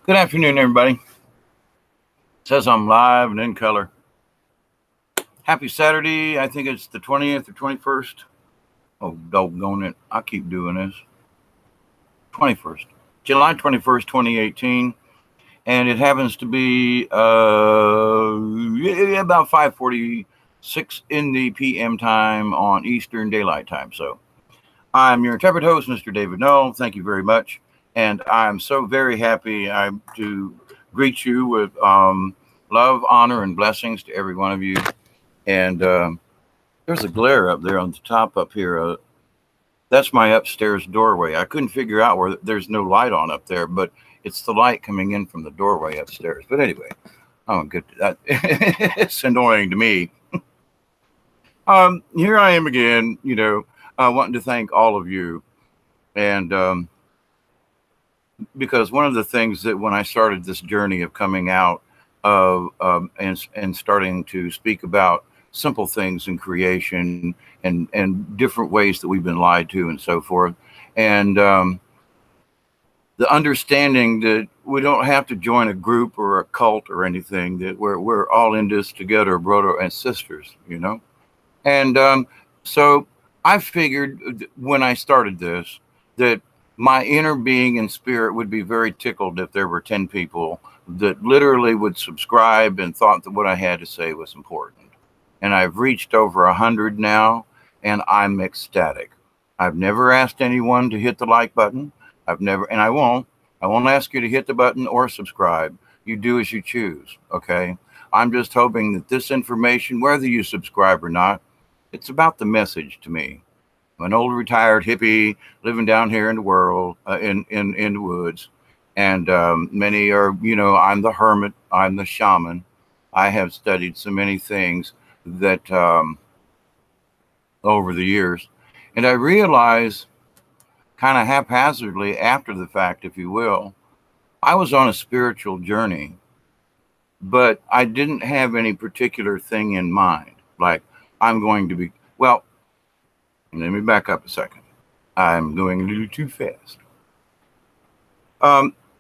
Good afternoon, everybody. It says I'm live and in color. Happy Saturday. I think it's the 20th or 21st. Oh, doggone it. I keep doing this. 21st. July 21st, 2018. And it happens to be about 5:46 in the PM time on Eastern Daylight Time. So I'm your intrepid host, Mr. David Null. Thank you very much. And I'm so very happy to greet you with love, honor, and blessings to every one of you. And there's a glare up there on the top up here. That's my upstairs doorway. I couldn't figure out where there's no light on up there, but it's the light coming in from the doorway upstairs. But anyway, oh, good. It's annoying to me. Here I am again, wanting to thank all of you. And because one of the things that when I started this journey of coming out of and starting to speak about simple things in creation and different ways that we've been lied to and so forth, and the understanding that we don't have to join a group or a cult or anything, that we're all in this together, brother and sisters, And so I figured when I started this that my inner being and spirit would be very tickled if there were 10 people that literally would subscribe and thought that what I had to say was important. And I've reached over 100 now, and I'm ecstatic. I've never asked anyone to hit the like button. And I won't ask you to hit the button or subscribe. You do as you choose, okay? I'm just hoping that this information, whether you subscribe or not, it's about the message to me. I'm an old retired hippie living down here in the world, in the woods. And many are, I'm the hermit, I'm the shaman. I have studied so many things that over the years. And I realize kind of haphazardly after the fact, if you will, I was on a spiritual journey, but I didn't have any particular thing in mind. Like I'm going to be, well, let me back up a second. I'm going a little too fast.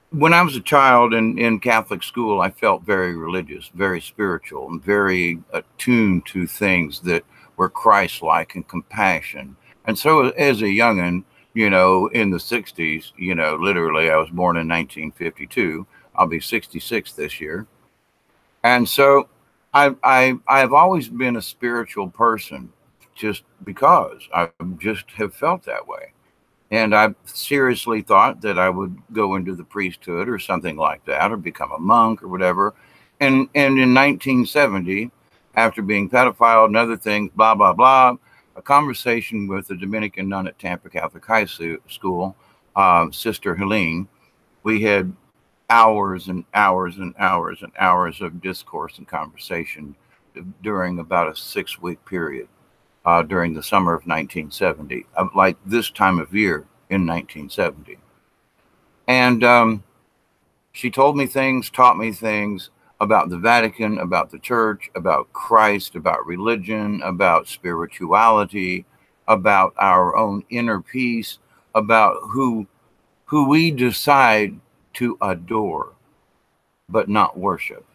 When I was a child in Catholic school, I felt very religious, very spiritual, and very attuned to things that were Christ-like and compassion. And so as a youngin', in the 60s, literally I was born in 1952. I'll be 66 this year. And so I've always been a spiritual person, just because I just have felt that way. And I seriously thought that I would go into the priesthood or something like that, or become a monk or whatever. And in 1970, after being pedophile and other things, blah, blah, blah, a conversation with a Dominican nun at Tampa Catholic High School, Sister Helene, we had hours and hours and hours and hours of discourse and conversation during about a 6-week period. During the summer of 1970, like this time of year in 1970. And she told me things, taught me things about the Vatican, about the church, about Christ, about religion, about spirituality, about our own inner peace, about who we decide to adore, but not worship,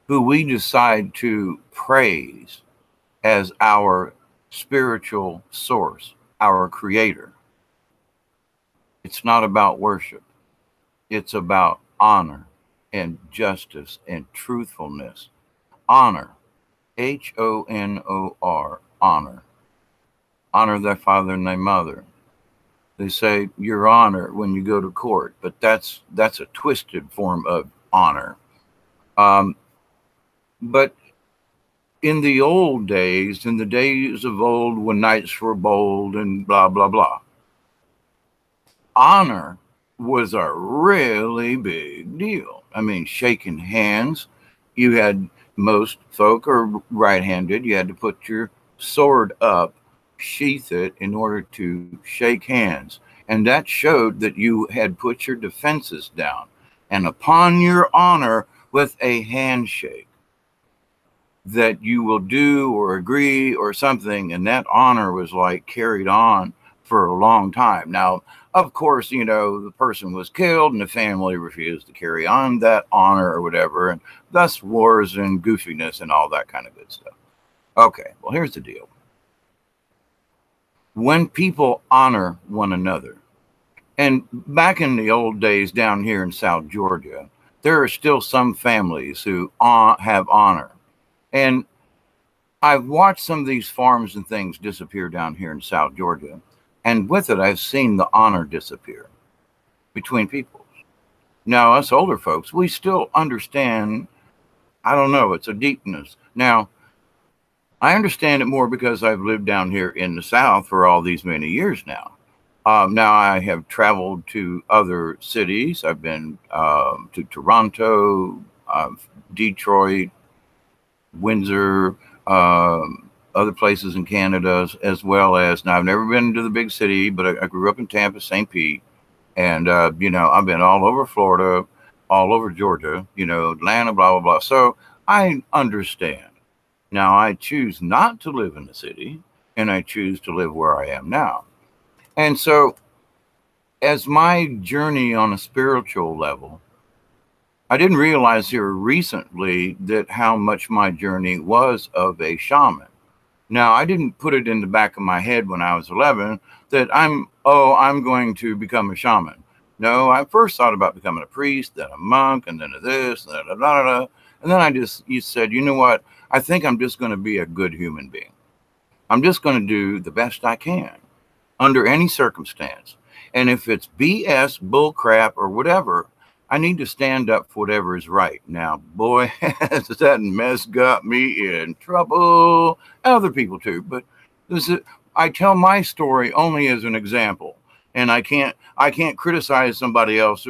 who we decide to praise as our spiritual source, our creator. It's not about worship. It's about honor and justice and truthfulness. Honor, Honor, honor. Honor thy father and thy mother. They say your honor when you go to court, but that's a twisted form of honor. But in the old days, in the days of old when knights were bold and blah, blah, blah, honor was a really big deal. I mean, shaking hands, you had, most folk are right-handed, you had to put your sword up, sheath it in order to shake hands. And that showed that you had put your defenses down. And upon your honor with a handshake, that you will do or agree or something, and that honor was like carried on for a long time. Now, of course, you know, the person was killed and the family refused to carry on that honor or whatever, and thus wars and goofiness and all that kind of good stuff. Okay, well, here's the deal. When people honor one another, and back in the old days down here in South Georgia, there are still some families who have honor. And I've watched some of these farms and things disappear down here in South Georgia. And with it, I've seen the honor disappear between people. Now, us older folks, we still understand, I don't know, it's a deepness. Now, I understand it more because I've lived down here in the South for all these many years now. Now I have traveled to other cities. I've been to Toronto, Detroit, Windsor, other places in Canada, as well as, now I've never been to the big city, but I grew up in Tampa, St. Pete. And, you know, I've been all over Florida, all over Georgia, you know, Atlanta, blah, blah, blah. So I understand. Now I choose not to live in the city, and I choose to live where I am now. And so as my journey on a spiritual level, I didn't realize here recently that how much my journey was of a shaman. Now, I didn't put it in the back of my head when I was 11 that I'm going to become a shaman. No, I first thought about becoming a priest, then a monk, and then a this, and then and then you said, you know what? I think I'm just going to be a good human being. I'm just going to do the best I can under any circumstance. And if it's BS, bullcrap, or whatever, I need to stand up for whatever is right. Now, boy, has that mess got me in trouble. Other people too, but I tell my story only as an example. And I can't criticize somebody else.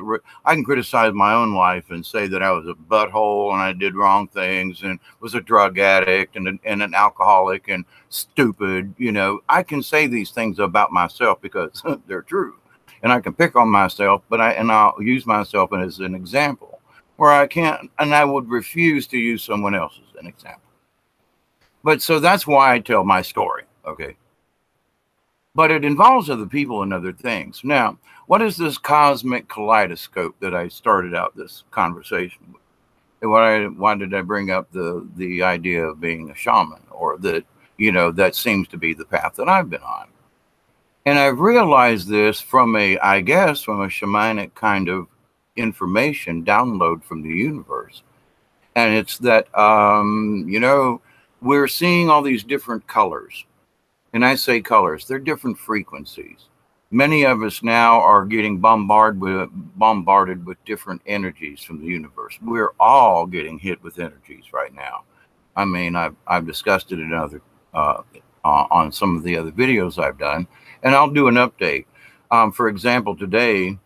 I can criticize my own life and say that I was a butthole and I did wrong things and was a drug addict and an alcoholic and stupid. You know, I can say these things about myself because they're true. And I can pick on myself, but I'll use myself as an example where I can't, and I would refuse to use someone else as an example. But so that's why I tell my story. Okay. But it involves other people and other things. Now, what is this cosmic kaleidoscope that I started out this conversation with? And why did I bring up the idea of being a shaman, or that, you know, that seems to be the path that I've been on? And I've realized this from I guess, from a shamanic kind of information download from the universe. And it's that, you know, we're seeing all these different colors. And I say colors, they're different frequencies. Many of us now are getting bombarded with different energies from the universe. We're all getting hit with energies right now. I mean, I've discussed it in other on some of the other videos I've done, and I'll do an update. For example, today,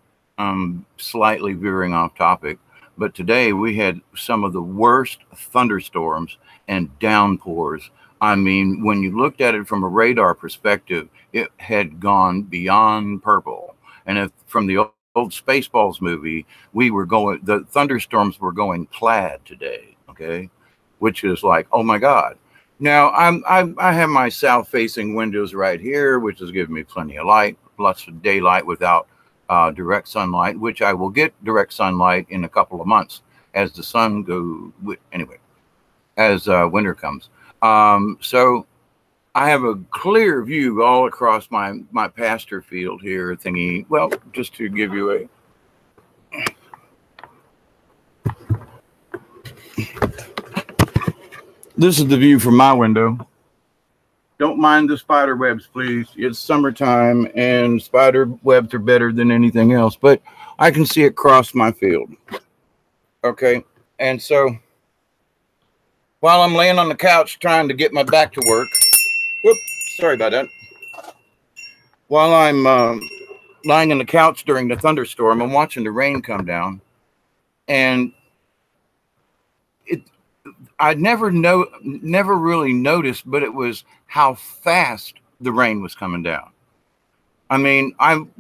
slightly veering off topic, but today we had some of the worst thunderstorms and downpours. I mean, when you looked at it from a radar perspective, it had gone beyond purple. And if from the old Spaceballs movie, the thunderstorms were going plaid today, okay? Which is like, oh my God. Now, I have my south-facing windows right here, which is giving me plenty of light, lots of daylight without direct sunlight, which I will get direct sunlight in a couple of months as the sun goes, anyway, as winter comes. So I have a clear view all across my pasture field here thingy. Well, just to give you this is the view from my window. Don't mind the spider webs, please. It's summertime and spider webs are better than anything else, but I can see it across my field. Okay. And so while I'm laying on the couch trying to get my back to work, whoops, sorry about that. While I'm lying on the couch during the thunderstorm, I'm watching the rain come down, and I never really noticed, but it was how fast the rain was coming down. I mean, I'm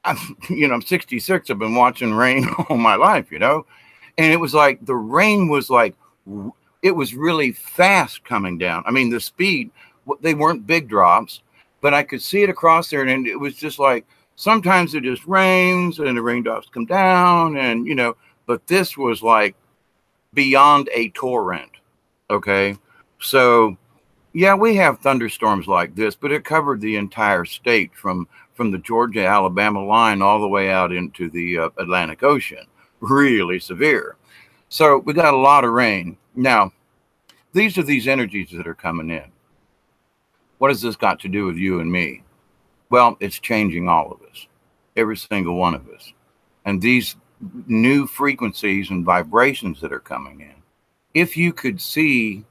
66. I've been watching rain all my life, you know, and it was like the rain was like. It was really fast coming down. I mean, the speed, they weren't big drops, but I could see it across there, and it was just like sometimes it just rains and the raindrops come down, and but this was like beyond a torrent. Okay, so yeah, we have thunderstorms like this, but it covered the entire state from the Georgia-Alabama line all the way out into the Atlantic Ocean. Really severe. So we got a lot of rain. Now, these are these energies that are coming in. What has this got to do with you and me? Well, it's changing all of us, every single one of us. And these new frequencies and vibrations that are coming in, if you could see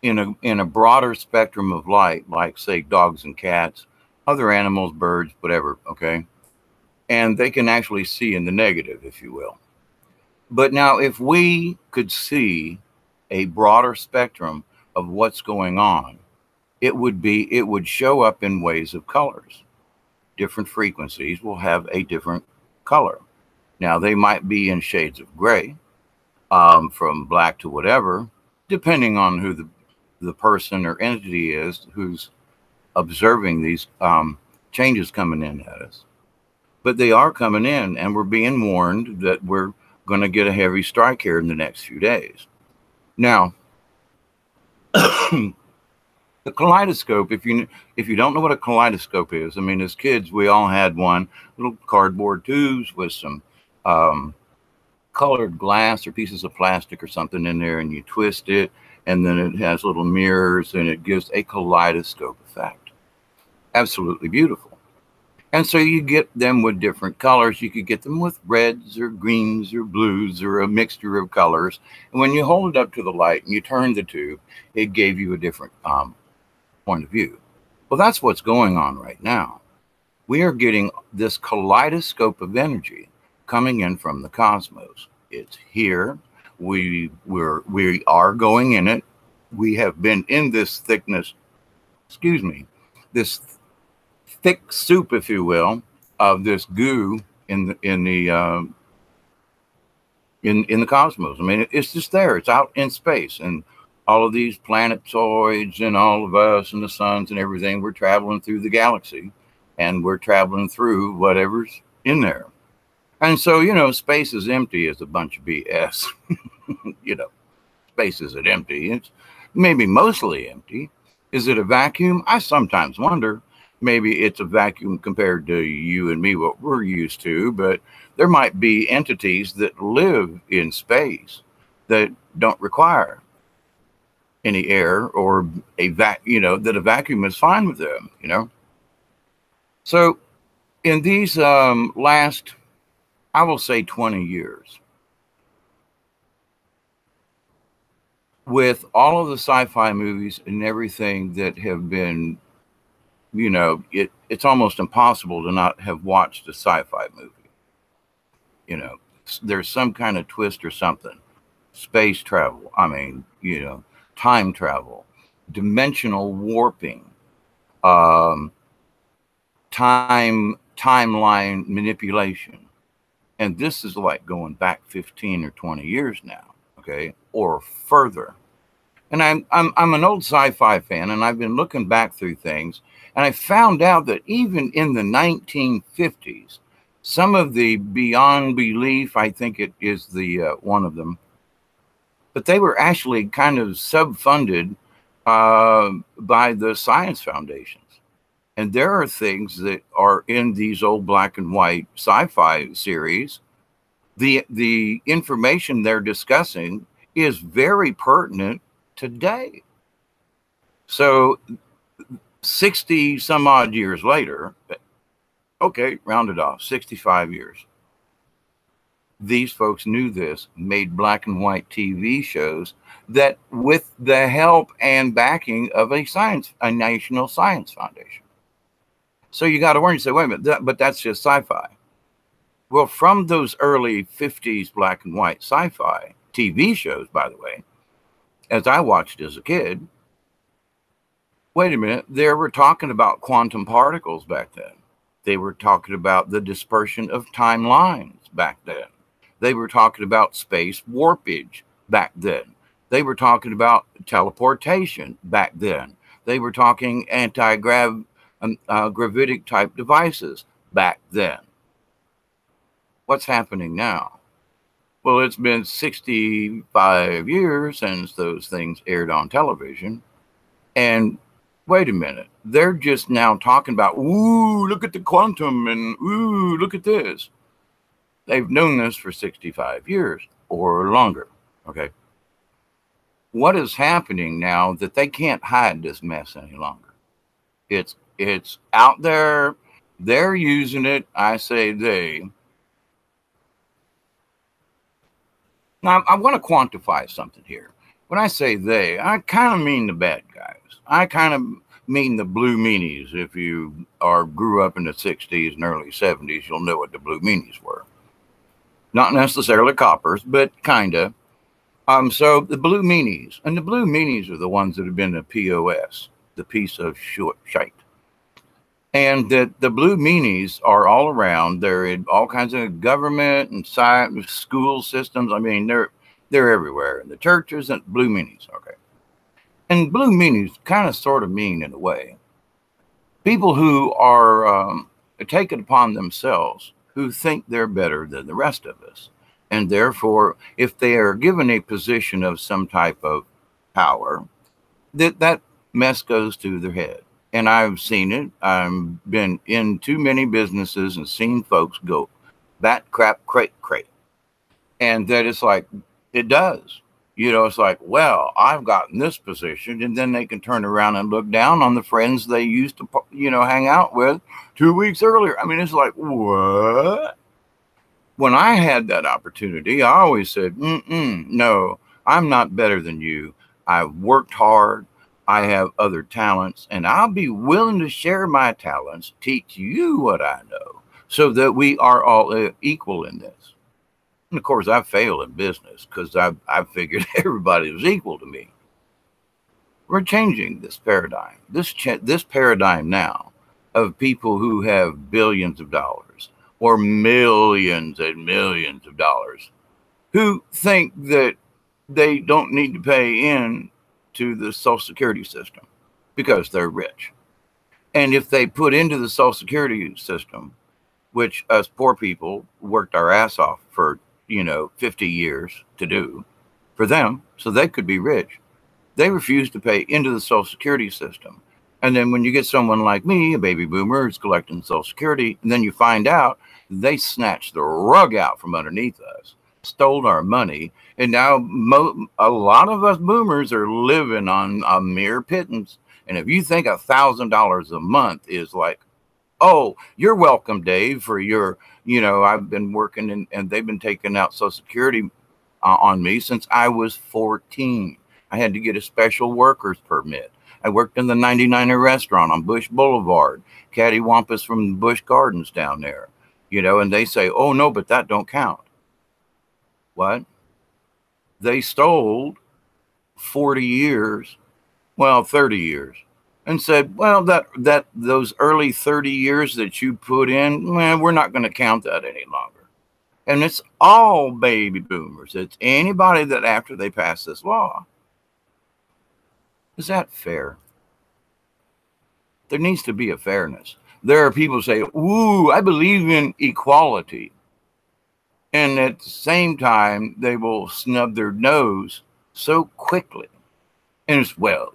in a broader spectrum of light, like say dogs and cats, other animals, birds, whatever, okay? And they can actually see in the negative, if you will. But now if we could see a broader spectrum of what's going on, it would show up in ways of colors. Different frequencies will have a different color. Now they might be in shades of gray, from black to whatever, depending on who the person or entity is who's observing these changes coming in at us. But they are coming in, and we're being warned that we're going to get a heavy strike here in the next few days. Now, the kaleidoscope, if you don't know what a kaleidoscope is, I mean, as kids, we all had one, little cardboard tubes with some colored glass or pieces of plastic or something in there, and you twist it, and then it has little mirrors, and it gives a kaleidoscope effect. Absolutely beautiful. And so you get them with different colors. You could get them with reds or greens or blues or a mixture of colors. And when you hold it up to the light and you turn the tube, it gave you a different point of view. Well, that's what's going on right now. We are getting this kaleidoscope of energy coming in from the cosmos. It's here. We are going in it. We have been in this thickness, this thick soup, if you will, of this goo in the cosmos. I mean, it's just there. It's out in space, and all of these planetoids and all of us and the suns and everything. We're traveling through the galaxy, and we're traveling through whatever's in there. And so, space is empty is a bunch of BS. Space isn't empty. It's maybe mostly empty. Is it a vacuum? I sometimes wonder. Maybe it's a vacuum compared to you and me, what we're used to, but there might be entities that live in space that don't require any air or that a vacuum is fine with them, So in these last, I will say 20 years, with all of the sci-fi movies and everything that have been, it's almost impossible to not have watched a sci-fi movie. There's some kind of twist or something. Space travel, time travel, dimensional warping, timeline manipulation. And this is like going back 15 or 20 years now, okay, or further. And I'm an old sci-fi fan, and I've been looking back through things, and I found out that even in the 1950s, some of the Beyond Belief, I think it is the one of them, but they were actually kind of subfunded by the science foundations. And there are things that are in these old black and white sci-fi series. The information they're discussing is very pertinent today. So 60 some odd years later, okay, round it off, 65 years. These folks knew this, made black and white TV shows that with the help and backing of a national science foundation. So you got to worry and say, wait a minute, but that's just sci-fi. Well, from those early 50s black and white sci-fi TV shows, by the way, as I watched as a kid, wait a minute, they were talking about quantum particles back then. They were talking about the dispersion of timelines back then. They were talking about space warpage back then. They were talking about teleportation back then. They were talking anti-gravity gravitic type devices back then. What's happening now? Well, it's been 65 years since those things aired on television. And wait a minute, they're just now talking about, ooh, look at the quantum, and ooh, look at this. They've known this for 65 years or longer. Okay. What is happening now that they can't hide this mess any longer? It's out there. They're using it. I say they. Now, I want to quantify something here. When I say they, I kind of mean the bad guys. I kind of mean the blue meanies. If you grew up in the 60s and early 70s, you'll know what the blue meanies were. Not necessarily coppers, but kind of. So the blue meanies, and the blue meanies are the ones that have been the POS, the piece of shite. And that the blue meanies are all around. They're in all kinds of government and school systems. I mean, they're everywhere in the churches and blue meanies. Okay. And blue meanies kind of sort of mean, in a way, people who are take it upon themselves, who think they're better than the rest of us. And therefore, if they are given a position of some type of power, that mess goes to their head. And I've seen it. I've been in too many businesses and seen folks go bat crap crate. And that it's like, it does. You know, it's like, well, I've gotten this position, and then they can turn around and look down on the friends they used to, hang out with 2 weeks earlier. I mean, it's like, what? When I had that opportunity, I always said, no, I'm not better than you. I've worked hard. I have other talents, and I'll be willing to share my talents, teach you what I know, so that we are all equal in this. And of course, I failed in business because I figured everybody was equal to me. We're changing this paradigm. This paradigm now of people who have billions of dollars or millions and millions of dollars, who think that they don't need to pay in to the Social Security system because they're rich. And if they put into the Social Security system, which us poor people worked our ass off for 50 years to do for them, so they could be rich, they refuse to pay into the Social Security system. And then when you get someone like me, a baby boomer who's collecting Social Security, and then you find out they snatched the rug out from underneath us, stole our money, and now a lot of us boomers are living on a mere pittance. And if you think $1,000 a month is like, oh, you're welcome, Dave, for your, I've been working and they've been taking out Social Security on me since I was 14. I had to get a special worker's permit. I worked in the 99er restaurant on Bush Boulevard, cattywampus from Busch Gardens down there, and they say, oh, no, but that don't count. What? They stole 40 years, 30 years, and said, well, that those early 30 years that you put in, we're not going to count that any longer. And it's all baby boomers. It's anybody that after they pass this law. Is that fair? There needs to be a fairness. There are people who say, ooh, I believe in equality. And at the same time, they will snub their nose so quickly. And it's, well,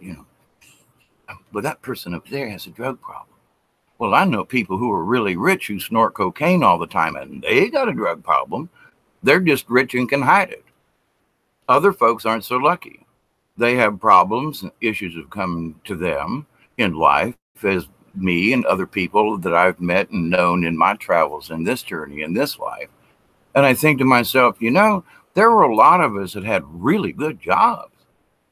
but that person up there has a drug problem. Well, I know people who are really rich who snort cocaine all the time, and they got a drug problem. They're just rich and can hide it. Other folks aren't so lucky. They have problems and issues have come to them in life, as me and other people that I've met and known in my travels in this journey, in this life. And I think to myself, there were a lot of us that had really good jobs,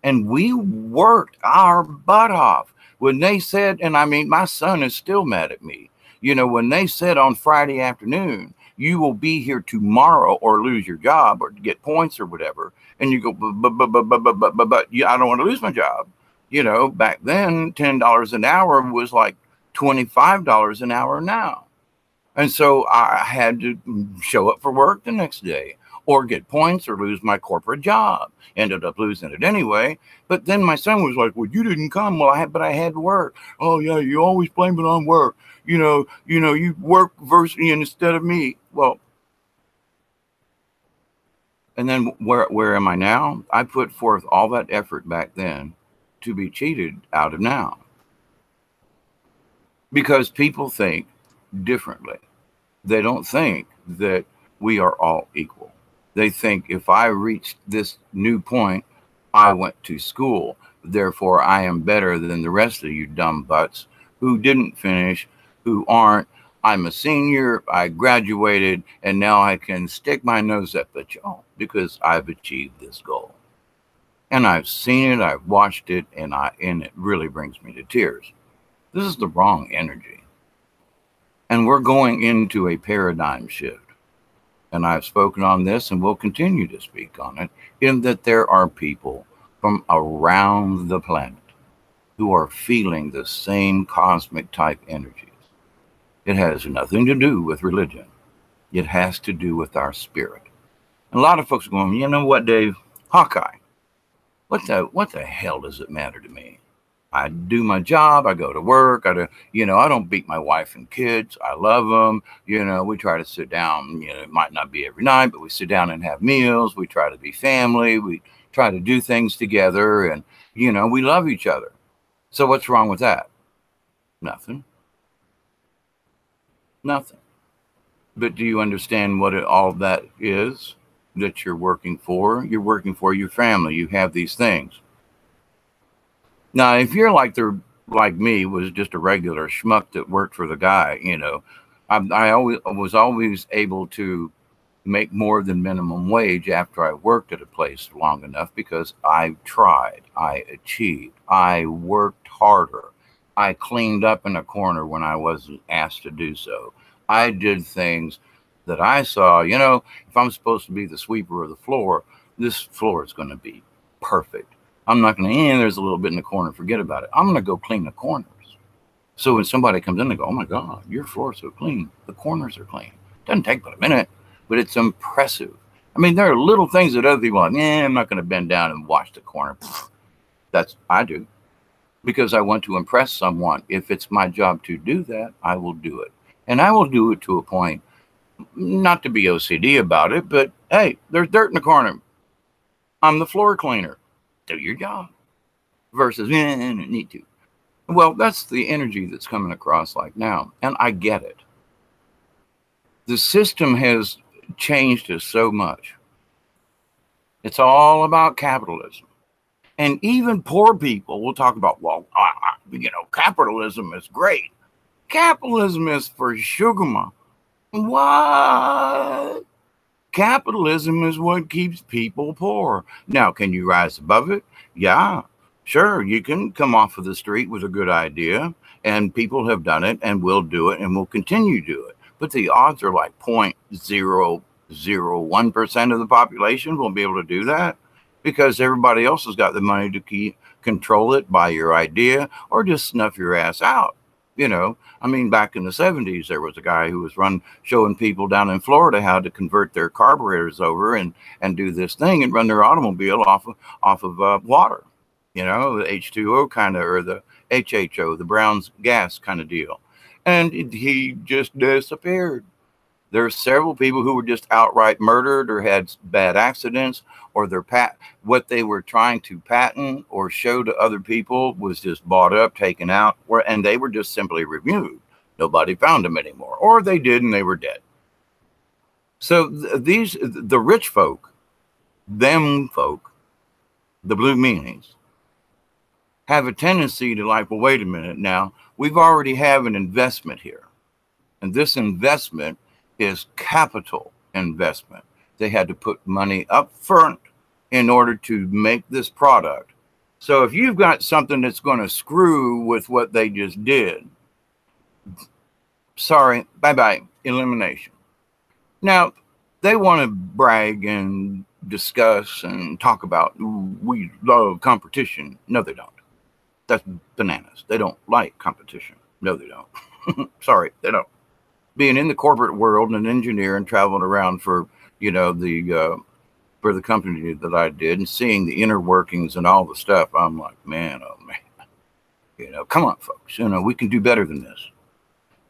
and we worked our butt off. When they said, and I mean, my son is still mad at me, when they said on Friday afternoon, you will be here tomorrow or lose your job or get points or whatever. And you go, but I don't want to lose my job. Back then, $10 an hour was like $25 an hour now. And so I had to show up for work the next day. or get points or lose my corporate job. Ended up losing it anyway. But then my son was like, well, you didn't come. Well, I had to work. Oh yeah, you always blame it on work. You work versus instead of me. Well, and then where am I now? I put forth all that effort back then to be cheated out of now. Because people think differently. They don't think that we are all equal. They think if I reached this new point, I went to school. Therefore, I am better than the rest of you dumb butts who didn't finish, who aren't. I'm a senior, I graduated, and now I can stick my nose up at y'all because I've achieved this goal. And I've seen it, I've watched it, and it really brings me to tears. This is the wrong energy. And we're going into a paradigm shift. And I've spoken on this and will continue to speak on it, in that there are people from around the planet who are feeling the same cosmic type energies. It has nothing to do with religion. It has to do with our spirit. And a lot of folks are going, you know what, Dave? Hawkeye, what the hell does it matter to me? I do my job. I go to work. I don't beat my wife and kids. I love them. We try to sit down. It might not be every night, but we sit down and have meals. We try to be family. We try to do things together, and we love each other. So what's wrong with that? Nothing. Nothing. But do you understand what all that is that you're working for? You're working for your family. You have these things. Now, if you're like me, was just a regular schmuck that worked for the guy, I was always able to make more than minimum wage after I worked at a place long enough because I tried, I achieved, I worked harder. I cleaned up in a corner when I wasn't asked to do so. I did things that I saw, if I'm supposed to be the sweeper of the floor, this floor is going to be perfect. I'm not going to, there's a little bit in the corner, forget about it. I'm going to go clean the corners. So when somebody comes in, they go, oh my God, your floor is so clean. The corners are clean. Doesn't take but a minute, but it's impressive. I mean, there are little things that other people are like, I'm not going to bend down and wash the corner. I do. Because I want to impress someone. If it's my job to do that, I will do it. And I will do it to a point, not to be OCD about it, but hey, there's dirt in the corner. I'm the floor cleaner. Do your job. Versus, I need to. Well, that's the energy that's coming across like now. And I get it. The system has changed us so much. It's all about capitalism. And even poor people will talk about, well, capitalism is great. Capitalism is for sugar mama. What? Capitalism is what keeps people poor. Now, can you rise above it? Yeah, sure. You can come off of the street with a good idea, and people have done it and will do it and will continue to do it. But the odds are like 0.001% of the population will be able to do that because everybody else has got the money to control it, buy your idea, or just snuff your ass out. Back in the 70s, there was a guy who was showing people down in Florida how to convert their carburetors over and do this thing and run their automobile off of water, the H2O kind of, or the HHO, the Brown's gas kind of deal. And he just disappeared. There are several people who were just outright murdered or had bad accidents, or what they were trying to patent or show to other people was just bought up, taken out, and they were just simply removed. Nobody found them anymore, or they did and they were dead. So the rich folk, them folk, the blue meanies, have a tendency to well, wait a minute now, we've already have an investment here. And this investment is capital investment. They had to put money up front in order to make this product. So if you've got something that's going to screw with what they just did, sorry, bye-bye, elimination. Now, they want to brag and discuss and talk about, we love competition. No, they don't. That's bananas. They don't like competition. No, they don't. Sorry, they don't. Being in the corporate world and an engineer and traveling around for you know, for the company that I did, and seeing the inner workings and all the stuff, I'm like, man, oh man, you know, come on, folks, you know, we can do better than this.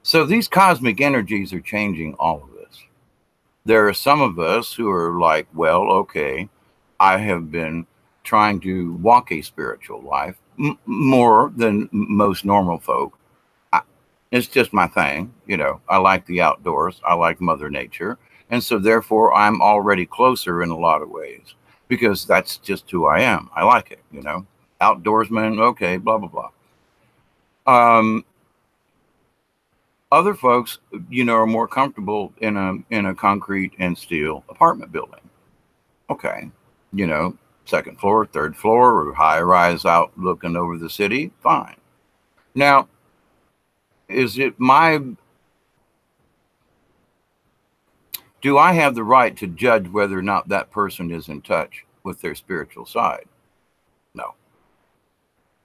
So these cosmic energies are changing all of us. There are some of us who are like, well, okay, I have been trying to walk a spiritual life more than most normal folk. It's just my thing. You know, I like the outdoors. I like Mother Nature. And so therefore I'm already closer in a lot of ways because that's just who I am. I like it, you know, outdoorsman. Okay, blah, blah, blah. Other folks, you know, are more comfortable in a concrete and steel apartment building. Okay, you know, second floor, third floor, or high rise out looking over the city. Fine. Now, is it do I have the right to judge whether or not that person is in touch with their spiritual side? No.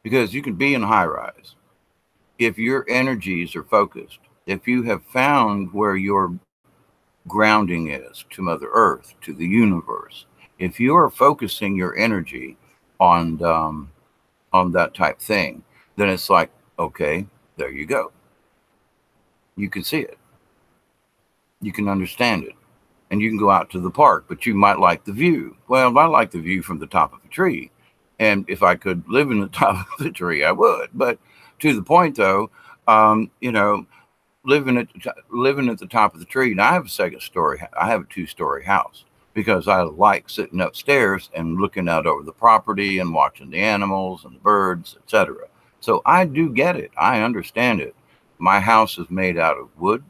Because you can be in high rise. If your energies are focused, if you have found where your grounding is to Mother Earth, to the universe, if you are focusing your energy on that type thing, then it's like, okay, there you go. You can see it. You can understand it. And you can go out to the park, but you might like the view. Well, I like the view from the top of a tree. And if I could live in the top of the tree, I would. But to the point, though, you know, living at the top of the tree. Now I have a second story. I have a 2-story house because I like sitting upstairs and looking out over the property and watching the animals and the birds, etc. So I do get it. I understand it. My house is made out of wood.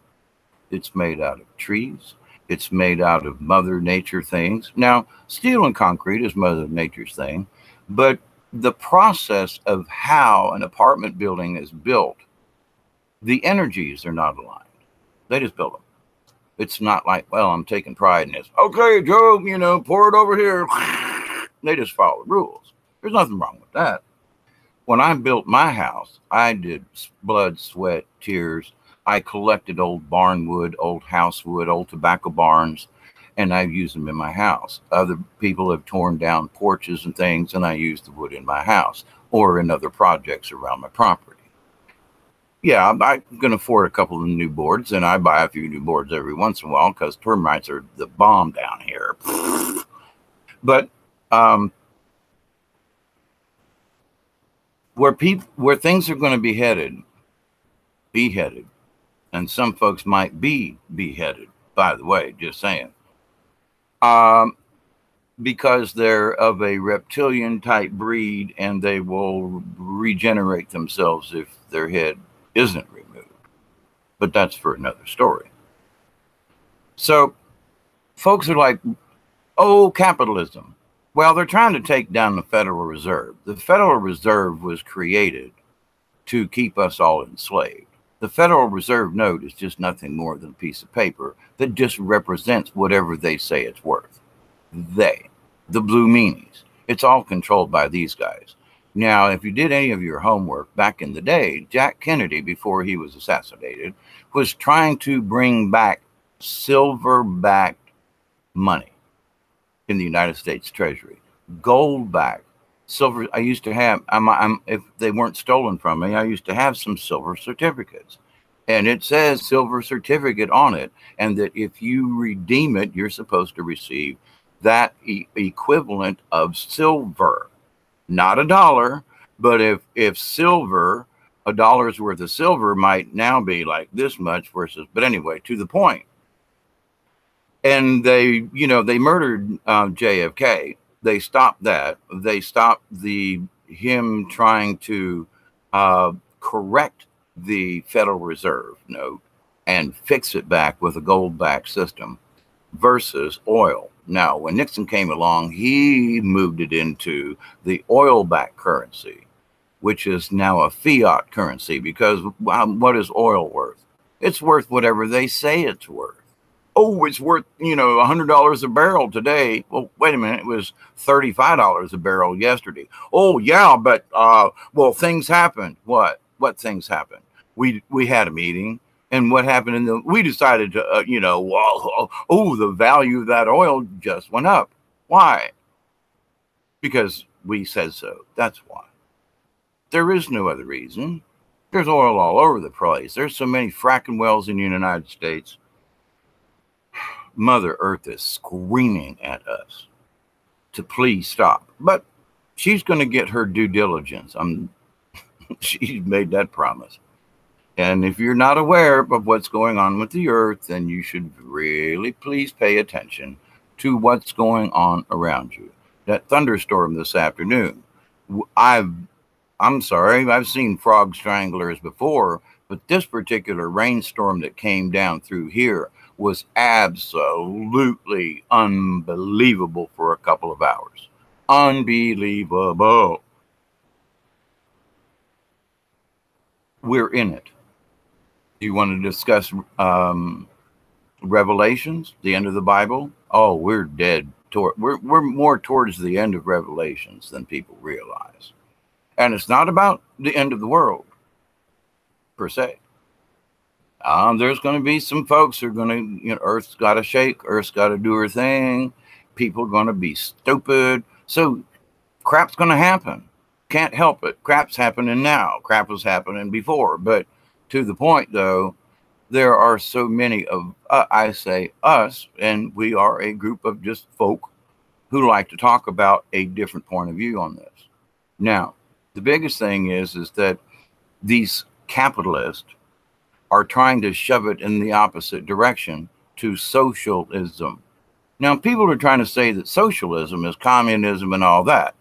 It's made out of trees. It's made out of Mother Nature things. Now, steel and concrete is Mother Nature's thing, but the process of how an apartment building is built, the energies are not aligned. They just build them. It's not like, well, I'm taking pride in this. Okay, Joe, you know, pour it over here. They just follow the rules. There's nothing wrong with that. When I built my house, I did blood, sweat, tears. I collected old barn wood, old house wood, old tobacco barns, and I've used them in my house. Other people have torn down porches and things, and I use the wood in my house or in other projects around my property. Yeah, I can afford a couple of new boards, and I buy a few new boards every once in a while because termites are the bomb down here. But where things are going to be headed, and some folks might be beheaded, by the way, just saying, because they're of a reptilian type breed and they will regenerate themselves if their head isn't removed. But that's for another story. So folks are like, oh, capitalism. Well, they're trying to take down the Federal Reserve. The Federal Reserve was created to keep us all enslaved. The Federal Reserve note is just nothing more than a piece of paper that just represents whatever they say it's worth. The blue meanies. It's all controlled by these guys. Now, if you did any of your homework back in the day, Jack Kennedy, before he was assassinated, was trying to bring back silver-backed money in the United States Treasury. Gold-backed. Silver, I used to have, if they weren't stolen from me, I used to have some silver certificates. And it says silver certificate on it. And that if you redeem it, you're supposed to receive that equivalent of silver. Not a dollar, but if silver, a dollar's worth of silver might now be like this much versus, but anyway, to the point. And they, you know, they murdered JFK. They stopped that. They stopped him trying to correct the Federal Reserve note and fix it back with a gold-backed system versus oil. Now, when Nixon came along, he moved it into the oil-backed currency, which is now a fiat currency because what is oil worth? It's worth whatever they say it's worth. Oh, it's worth, you know, $100 a barrel today. Well, wait a minute. It was $35 a barrel yesterday. Oh, yeah, but, well, things happened. What things happened? We had a meeting. And what happened we decided to, well, oh, the value of that oil just went up. Why? Because we said so. That's why. There is no other reason. There's oil all over the place. There's so many fracking wells in the United States. Mother Earth is screaming at us to please stop. But she's going to get her due diligence. She's made that promise. And if you're not aware of what's going on with the earth, then you should really please pay attention to what's going on around you. That thunderstorm this afternoon, I'm sorry, I've seen frog stranglers before, but this particular rainstorm that came down through here was absolutely unbelievable for a couple of hours. Unbelievable. We're in it. Do you want to discuss Revelations, the end of the Bible? Oh, we're dead. We're more towards the end of Revelations than people realize. And it's not about the end of the world, per se. There's going to be some folks who are going to, Earth's got to shake, Earth's got to do her thing. People are going to be stupid. So crap's going to happen. Can't help it. Crap's happening now. Crap was happening before. But to the point, though, there are so many of, I say us, and we are a group of just folk who like to talk about a different point of view on this. Now, the biggest thing is that these capitalists are trying to shove it in the opposite direction to socialism. Now, people are trying to say that socialism is communism and all that.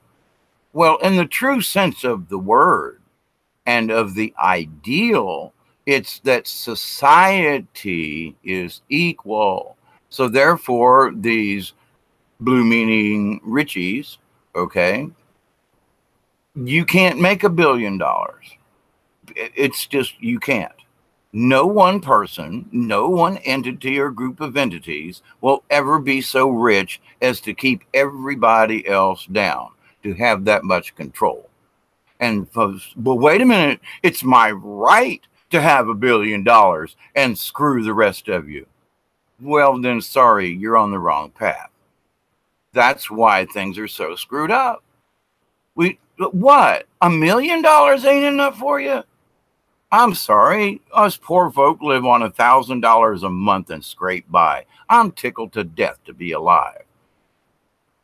Well, in the true sense of the word and of the ideal, it's that society is equal. So therefore, these blue meaning richies, okay, you can't make $1 billion. It's just, you can't. No one person, no one entity or group of entities will ever be so rich as to keep everybody else down, to have that much control. And folks, well, wait a minute, it's my right to have $1 billion and screw the rest of you. Well, then, sorry, you're on the wrong path. That's why things are so screwed up. What? $1 million ain't enough for you? I'm sorry, us poor folk live on $1,000 a month and scrape by. I'm tickled to death to be alive.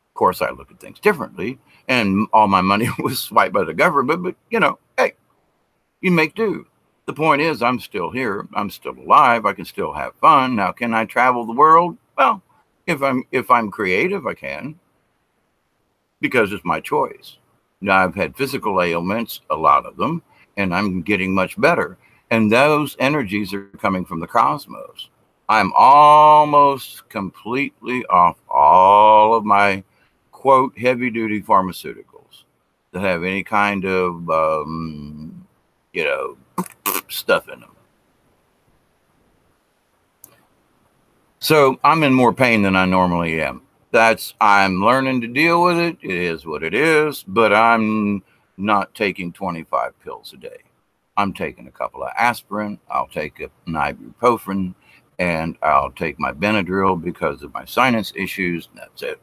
Of course, I look at things differently, and all my money was swiped by the government, but, hey, you make do. The point is, I'm still here. I'm still alive. I can still have fun. Now, can I travel the world? Well, if I'm creative, I can, because it's my choice. Now, I've had physical ailments, a lot of them, and I'm getting much better. And those energies are coming from the cosmos. I'm almost completely off all of my, quote, heavy-duty pharmaceuticals that have any kind of, stuff in them. So I'm in more pain than I normally am. I'm learning to deal with it. It is what it is, but I'm not taking 25 pills a day. I'm taking a couple of aspirin. I'll take an ibuprofen, and I'll take my Benadryl because of my sinus issues. And that's it.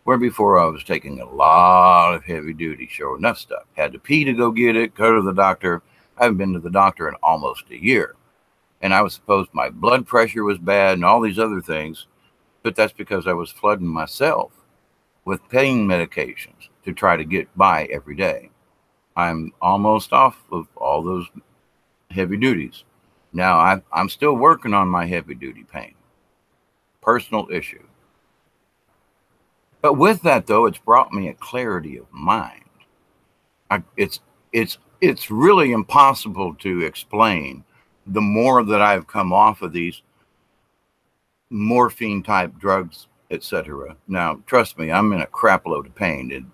Where before I was taking a lot of heavy duty, sure enough stuff. Had to pee to go get it, go to the doctor. I haven't been to the doctor in almost a year. And I was supposed my blood pressure was bad and all these other things. But that's because I was flooding myself with pain medications to try to get by every day. I'm almost off of all those heavy duties. Now, I'm still working on my heavy duty pain. Personal issue. But with that, though, it's brought me a clarity of mind. It's really impossible to explain the more that I've come off of these morphine type drugs, etc. Now, trust me, I'm in a crap load of pain.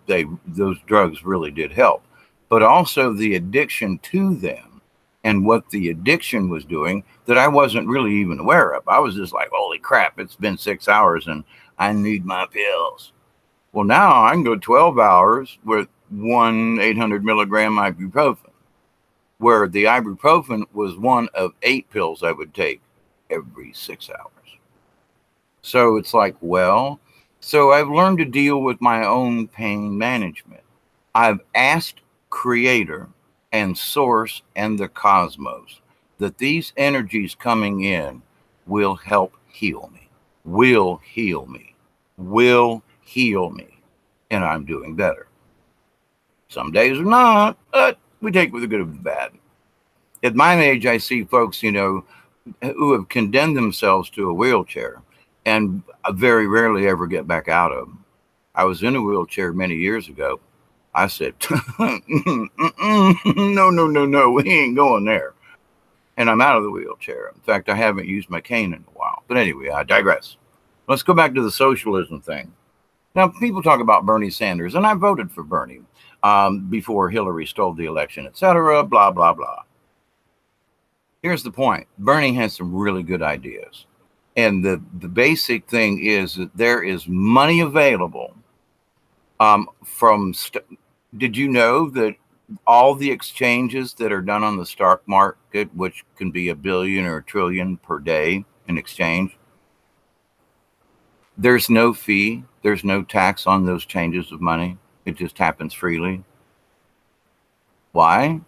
Those drugs really did help. But also the addiction to them and what the addiction was doing that I wasn't really even aware of. I was just like, holy crap, it's been 6 hours and I need my pills. Well, now I can go 12 hours with 1 800 milligram ibuprofen. where the ibuprofen was one of 8 pills I would take every 6 hours. So it's like, well, so I've learned to deal with my own pain management. I've asked Creator and Source and the cosmos that these energies coming in will help heal me, will heal me, will heal me. And I'm doing better. Some days are not, but we take with the good and the bad. At my age, I see folks, who have condemned themselves to a wheelchair and very rarely ever get back out of them. I was in a wheelchair many years ago. I said, no, we ain't going there. And I'm out of the wheelchair. In fact, I haven't used my cane in a while. But anyway, I digress. Let's go back to the socialism thing. Now, people talk about Bernie Sanders, and I voted for Bernie before Hillary stole the election, etc., blah, blah, blah. Here's the point. Bernie has some really good ideas. And the basic thing is that there is money available did you know that all the exchanges that are done on the stock market, which can be $1 billion or $1 trillion per day in exchange, there's no fee, there's no tax on those changes of money. It just happens freely. Why?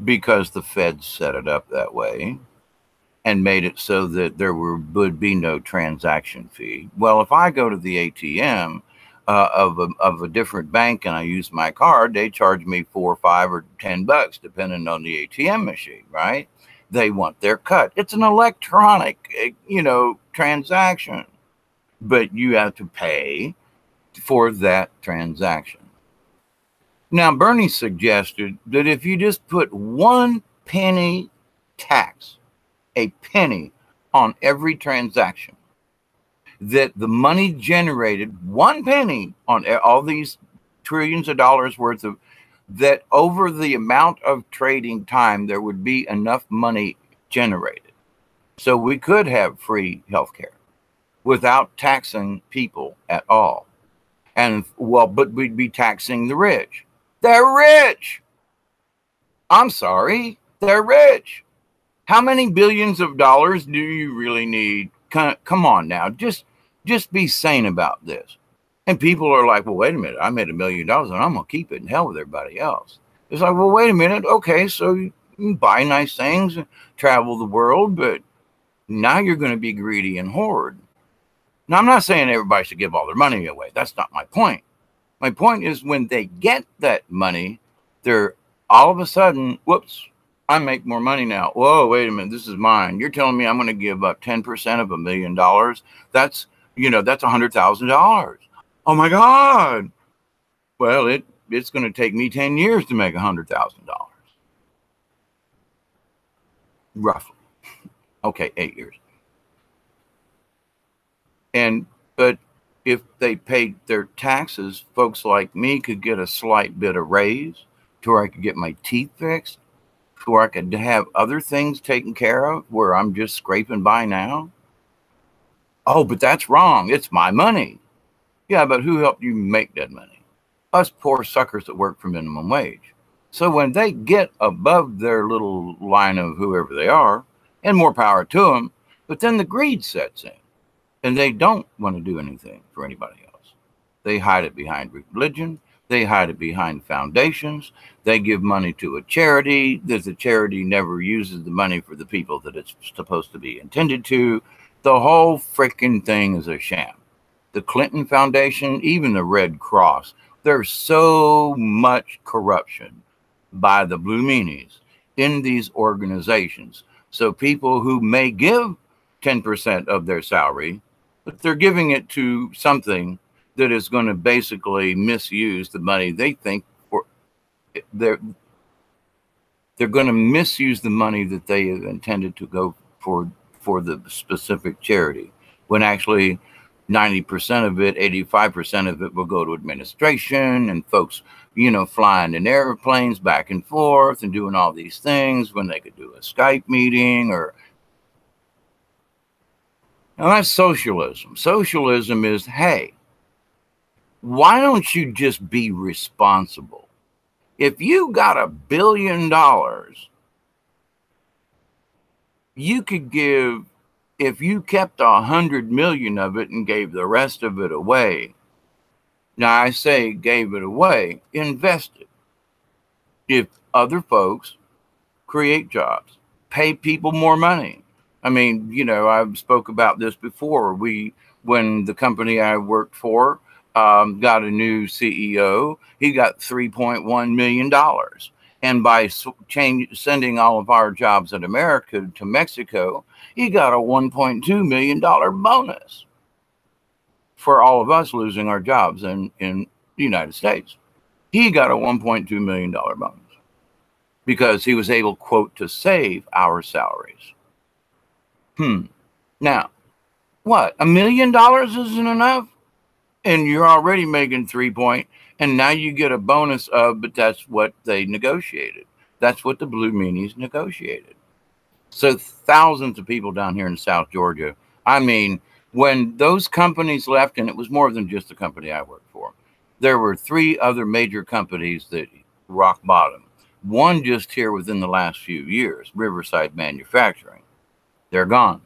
Because the Fed set it up that way and made it so that there would be no transaction fee. Well, if I go to the ATM of a different bank and I use my card, they charge me $4 or $5 or $10, depending on the ATM machine, right? They want their cut. It's an electronic, transaction, but you have to pay for that transaction. Now, Bernie suggested that if you just put 1 penny tax, a penny on every transaction, that the money generated, 1 penny on all these trillions of dollars worth of, that over the amount of trading time, there would be enough money generated. So we could have free healthcare without taxing people at all. And but we'd be taxing the rich. They're rich. I'm sorry, they're rich. How many billions of dollars do you really need? Come on now, just be sane about this. And people are like, well, wait a minute, I made $1 million and I'm going to keep it and hell with everybody else. It's like, well, wait a minute. Okay, so you can buy nice things and travel the world, but now you're going to be greedy and hoard. Now, I'm not saying everybody should give all their money away. That's not my point. My point is when they get that money, they're all of a sudden, whoops, I make more money now. Whoa, wait a minute, this is mine. You're telling me I'm going to give up 10% of $1 million? That's, that's $100,000. Oh my God. Well, it's going to take me 10 years to make $100,000. Roughly. Okay, 8 years. But if they paid their taxes, folks like me could get a slight bit of raise to where I could get my teeth fixed, to where I could have other things taken care of where I'm just scraping by now. Oh, but that's wrong. It's my money. Yeah, but who helped you make that money? Us poor suckers that work for minimum wage. So when they get above their little line of whoever they are, and more power to them, but then the greed sets in. And they don't want to do anything for anybody else. They hide it behind religion. They hide it behind foundations. They give money to a charity that the charity never uses the money for the people that it's supposed to be intended to. The whole freaking thing is a sham. The Clinton Foundation, even the Red Cross, there's so much corruption by the blue meanies in these organizations. So people who may give 10% of their salary, but they're giving it to something that is going to basically misuse the money they think, or they're going to misuse the money that they have intended to go for the specific charity, when actually 90% of it, 85% of it will go to administration and folks, flying in airplanes back and forth and doing all these things when they could do a Skype meeting or. Now that's socialism. Socialism is, hey, why don't you just be responsible? If you got $1 billion You could give, if you kept 100 million of it and gave the rest of it away. Now I say gave it away, invest it. If other folks create jobs, pay people more money. I mean, you know, I've spoke about this before. When the company I worked for got a new CEO, he got $3.1 million. And by sending all of our jobs in America to Mexico, he got a $1.2 million bonus for all of us losing our jobs in the United States. He got a $1.2 million bonus because he was able, quote, to save our salaries. Now, what? $1 million isn't enough? And you're already making 3 point, and now you get a bonus of, but that's what they negotiated. That's what the Blue Meanies negotiated. So thousands of people down here in South Georgia. I mean, when those companies left, and it was more than just the company I worked for, there were 3 other major companies that rock bottom. One just here within the last few years, Riverside Manufacturing. They're gone.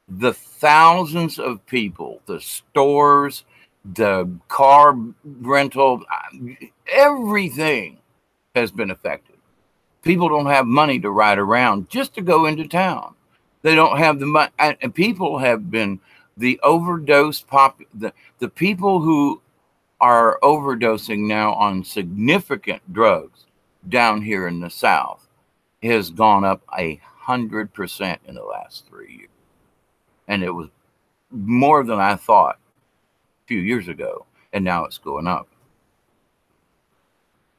The thousands of people, the stores, the car rental, everything has been affected. People don't have money to ride around just to go into town. They don't have the money. And people have been the overdose the people who are overdosing now on significant drugs down here in the South has gone up 100% in the last 3 years. And it was more than I thought a few years ago, and now it's going up.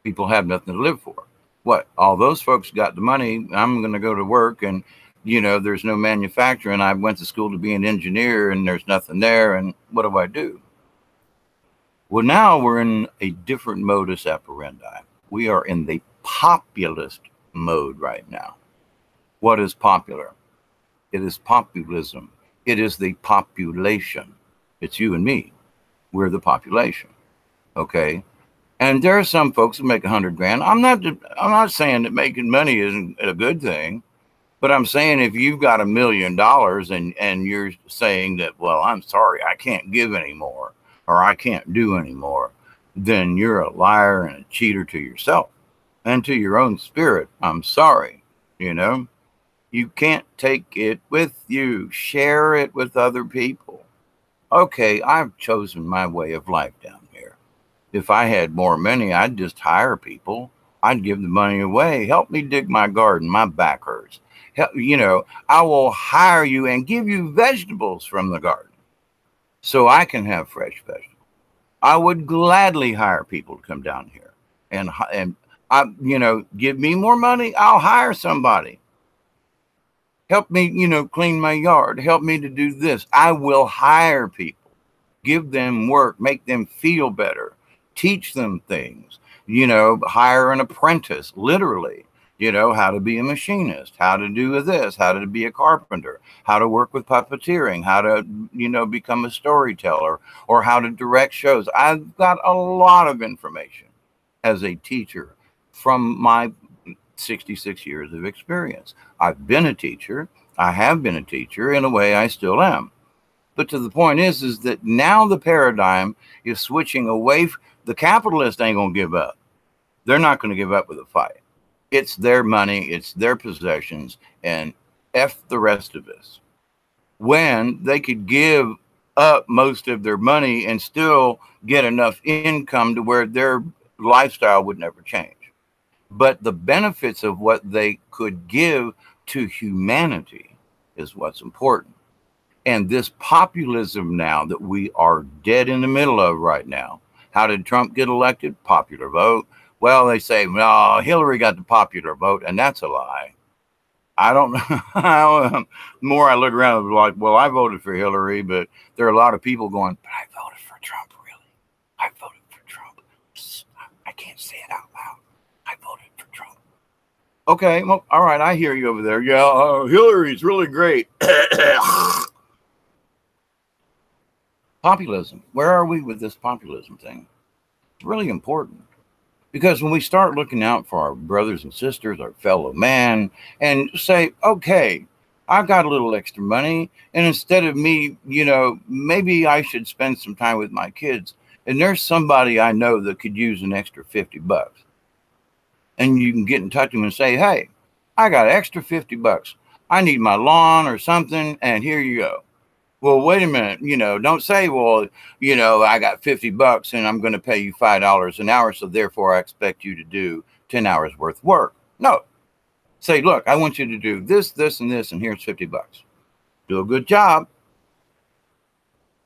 People have nothing to live for. What? All those folks got the money. I'm going to go to work, and you know, there's no manufacturing. I went to school to be an engineer, and there's nothing there. And what do I do? Well, now we're in a different modus operandi. We are in the populist mode right now. What is popular? It is populism. It is the population. It's you and me. We're the population. Okay. And there are some folks who make 100 grand. I'm not saying that making money isn't a good thing, but I'm saying if you've got $1 million and you're saying that, well, I'm sorry, I can't give anymore, or I can't do anymore, then you're a liar and a cheater to yourself and to your own spirit. I'm sorry. You know, you can't take it with you. Share it with other people. Okay, I've chosen my way of life down here. If I had more money, I'd just hire people. I'd give the money away. Help me dig my garden. My back hurts. You know, I will hire you and give you vegetables from the garden so I can have fresh vegetables. I would gladly hire people to come down here and you know, give me more money. I'll hire somebody. Help me, you know, clean my yard. Help me to do this. I will hire people, give them work, make them feel better, teach them things, you know, hire an apprentice, literally, you know, how to be a machinist, how to do this, how to be a carpenter, how to work with puppeteering, how to, you know, become a storyteller, or how to direct shows. I've got a lot of information as a teacher from my 66 years of experience. I've been a teacher. I have been a teacher. In a way, I still am. But to the point is that now the paradigm is switching away. The capitalist ain't going to give up. They're not going to give up with a fight. It's their money. It's their possessions. And F the rest of us. When they could give up most of their money and still get enough income to where their lifestyle would never change. But the benefits of what they could give to humanity is what's important. And this populism now that we are dead in the middle of right now. How did Trump get elected? Popular vote. Well, they say, well, Hillary got the popular vote, and that's a lie. I don't know. The more I look around, I'm like, well, I voted for Hillary, but there are a lot of people going, but I voted for Trump, really. I voted for Trump. I can't say it out loud. I voted for Trump. Okay, well, all right, I hear you over there. Yeah, Hillary's really great. Populism. Where are we with this populism thing? It's really important. Because when we start looking out for our brothers and sisters, our fellow man, and say, okay, I've got a little extra money. And instead of me, maybe I should spend some time with my kids. And there's somebody I know that could use an extra $50. And you can get in touch with them and say, hey, I got an extra $50. I need my lawn or something. And here you go. Well, wait a minute, don't say, well, I got $50 and I'm going to pay you $5 an hour. So therefore I expect you to do 10 hours worth of work. No. Say, look, I want you to do this, this, and this, and here's $50. Do a good job.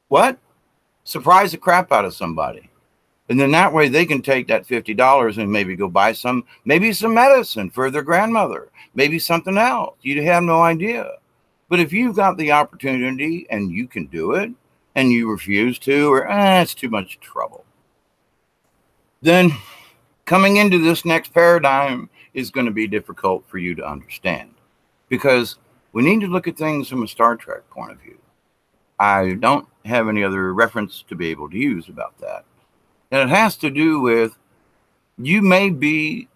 What? Surprise the crap out of somebody. And then that way they can take that $50 and maybe go buy maybe some medicine for their grandmother, maybe something else. You have no idea. But if you've got the opportunity and you can do it and you refuse to, or it's too much trouble, then coming into this next paradigm is going to be difficult for you to understand, because we need to look at things from a Star Trek point of view. I don't have any other reference to be able to use about that. And it has to do with, you may be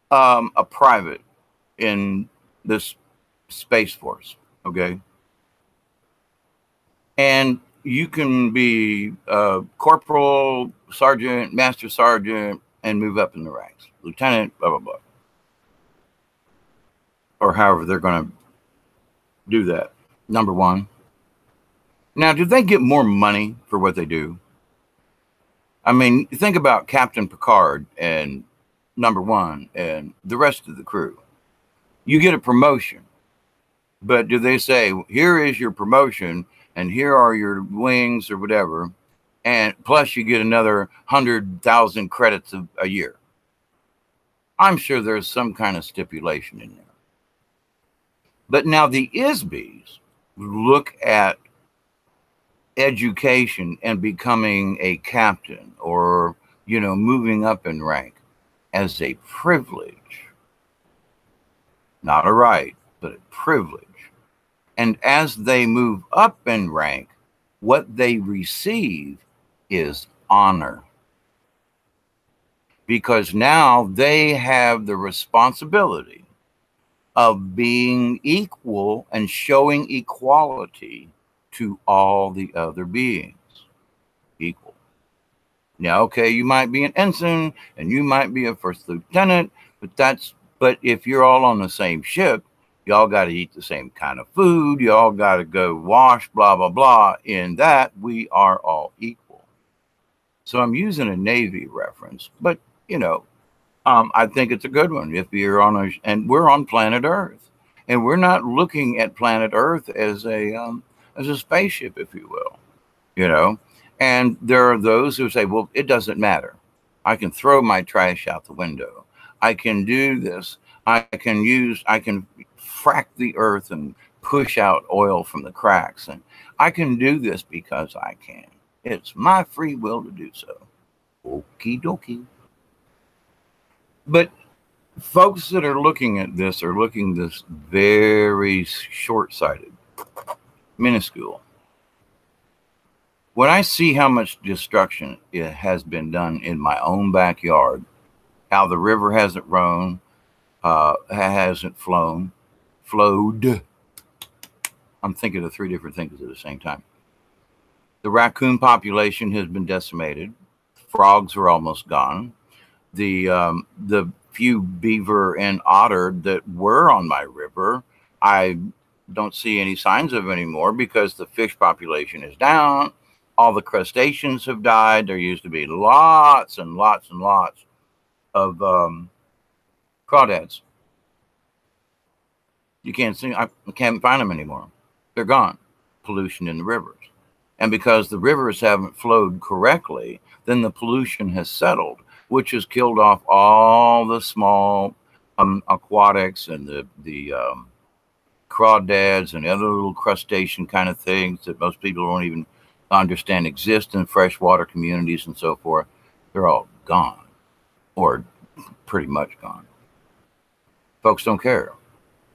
a private in this Space Force, okay? And you can be corporal, sergeant, master sergeant, and move up in the ranks. Lieutenant, blah, blah, blah. Or however they're going to do that, number one. Now, do they get more money for what they do? I mean, think about Captain Picard and number one and the rest of the crew. You get a promotion, but do they say, here is your promotion and here are your wings or whatever, and plus you get another 100,000 credits a year? I'm sure there's some kind of stipulation in there. But now the ISBs look at education and becoming a captain or, moving up in rank as a privilege, not a right, but a privilege. And as they move up in rank, what they receive is honor, because now they have the responsibility of being equal and showing equality to all the other beings. Equal. Now, okay, you might be an ensign and you might be a first lieutenant, but if you're all on the same ship, y'all got to eat the same kind of food, y'all got to go wash, blah, blah, blah. In that, we are all equal. So I'm using a Navy reference, but, I think it's a good one. If you're and we're on planet Earth, and we're not looking at planet Earth as a spaceship, if you will, and there are those who say, well, it doesn't matter. I can throw my trash out the window. I can do this. I can frack the earth and push out oil from the cracks. And I can do this because I can. It's my free will to do so. Okie dokie. But folks that are looking at this are looking this very short-sighted, minuscule. When I see how much destruction it has been done in my own backyard, how the river hasn't flowed. I'm thinking of three different things at the same time. The raccoon population has been decimated. Frogs are almost gone. The few beaver and otter that were on my river, I don't see any signs of anymore because the fish population is down. All the crustaceans have died. There used to be lots and lots and lots of crawdads. You can't see. I can't find them anymore. They're gone. Pollution in the rivers. And because the rivers haven't flowed correctly, then the pollution has settled, which has killed off all the small aquatics and the crawdads and other little crustacean kind of things that most people don't even understand exist in freshwater communities and so forth. They're all gone, or pretty much gone. Folks don't care.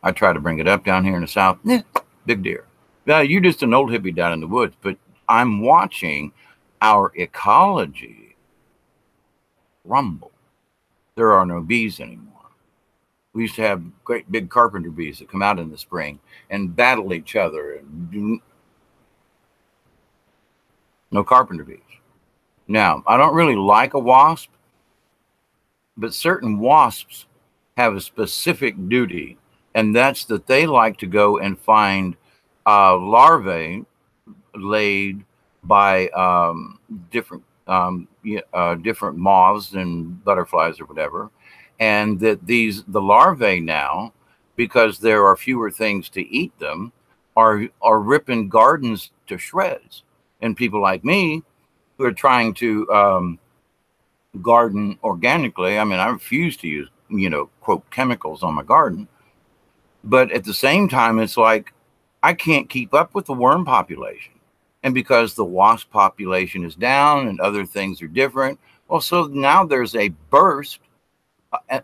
I try to bring it up down here in the South. Big deal. Yeah, you're just an old hippie down in the woods, but I'm watching our ecology rumble. There are no bees anymore. We used to have great big Carpenter Bees that come out in the spring and battle each other. And no Carpenter Bees. Now, I don't really like a wasp, but certain wasps have a specific duty, and that's that they like to go and find larvae laid by different moths and butterflies or whatever, and that the larvae now, because there are fewer things to eat them, are ripping gardens to shreds. And people like me who are trying to garden organically, I mean, I refuse to use, quote, chemicals on my garden. But at the same time, it's like I can't keep up with the worm population. And because the wasp population is down and other things are different, well, so now there's a burst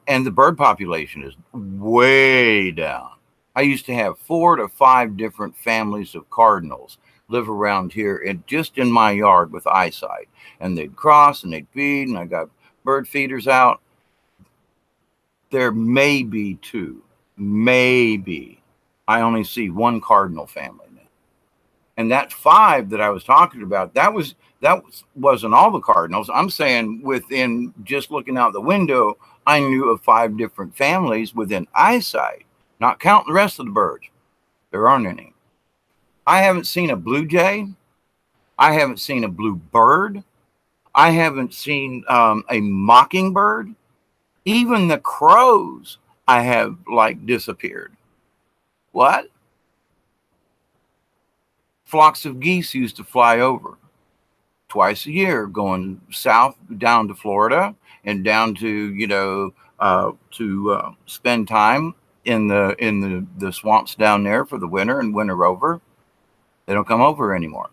and the bird population is way down. I used to have 4 to 5 different families of cardinals live around here and just in my yard with eyesight. And they'd cross and they'd feed, and I got bird feeders out. There may be 2, maybe. I only see 1 cardinal family now. And that 5 that I was talking about, that wasn't all the cardinals. I'm saying within just looking out the window, I knew of 5 different families within eyesight, not counting the rest of the birds. There aren't any. I haven't seen a blue jay. I haven't seen a blue bird. I haven't seen a mockingbird. Even the crows I have disappeared. What? Flocks of geese used to fly over twice a year, going south down to Florida and down to spend time in the swamps down there for the winter and winter over. They don't come over anymore.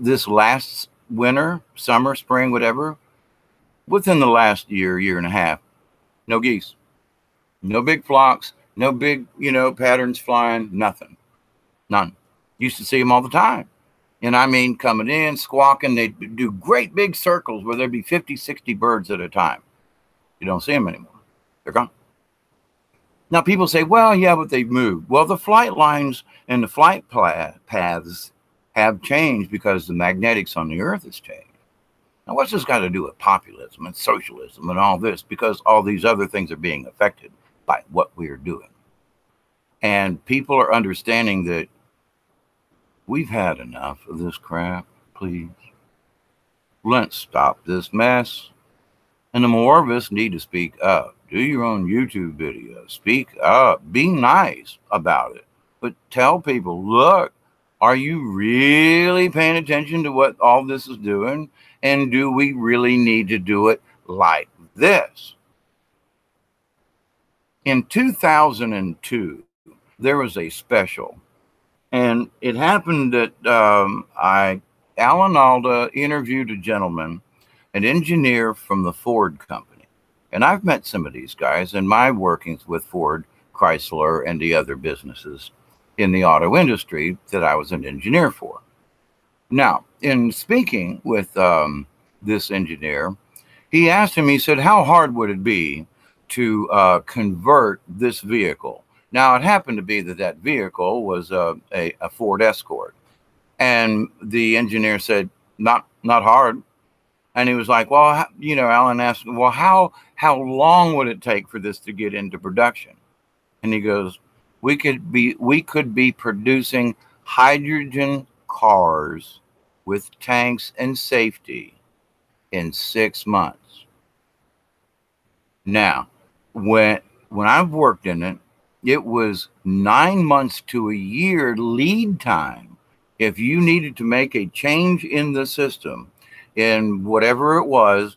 This last winter, summer, spring, whatever, within the last year and a half, no geese, no big flocks, no big patterns flying, nothing, none. Used to see them all the time. And I mean, coming in, squawking, they do great big circles where there'd be 50, 60 birds at a time. You don't see them anymore. They're gone. Now, people say, well, yeah, but they've moved. Well, the flight lines and the flight paths have changed because the magnetics on the earth has changed. Now, what's this got to do with populism and socialism and all this? Because all these other things are being affected by what we are doing. And people are understanding that we've had enough of this crap, please. Let's stop this mess. And the more of us need to speak up. Do your own YouTube videos. Speak up. Be nice about it. But tell people, look, are you really paying attention to what all this is doing? And do we really need to do it like this? In 2002, there was a special. And it happened that Alan Alda interviewed a gentleman, an engineer from the Ford company. And I've met some of these guys in my workings with Ford, Chrysler, and the other businesses in the auto industry that I was an engineer for. Now, in speaking with this engineer, he asked him, he said, how hard would it be to convert this vehicle? Now, it happened to be that vehicle was a Ford Escort. And the engineer said, not hard. And he was like, well, Alan asked, well, how long would it take for this to get into production? And he goes, we could be producing hydrogen cars with tanks and safety in 6 months. Now, when I've worked in it, it was 9 months to a year lead time. If you needed to make a change in the system, in whatever it was,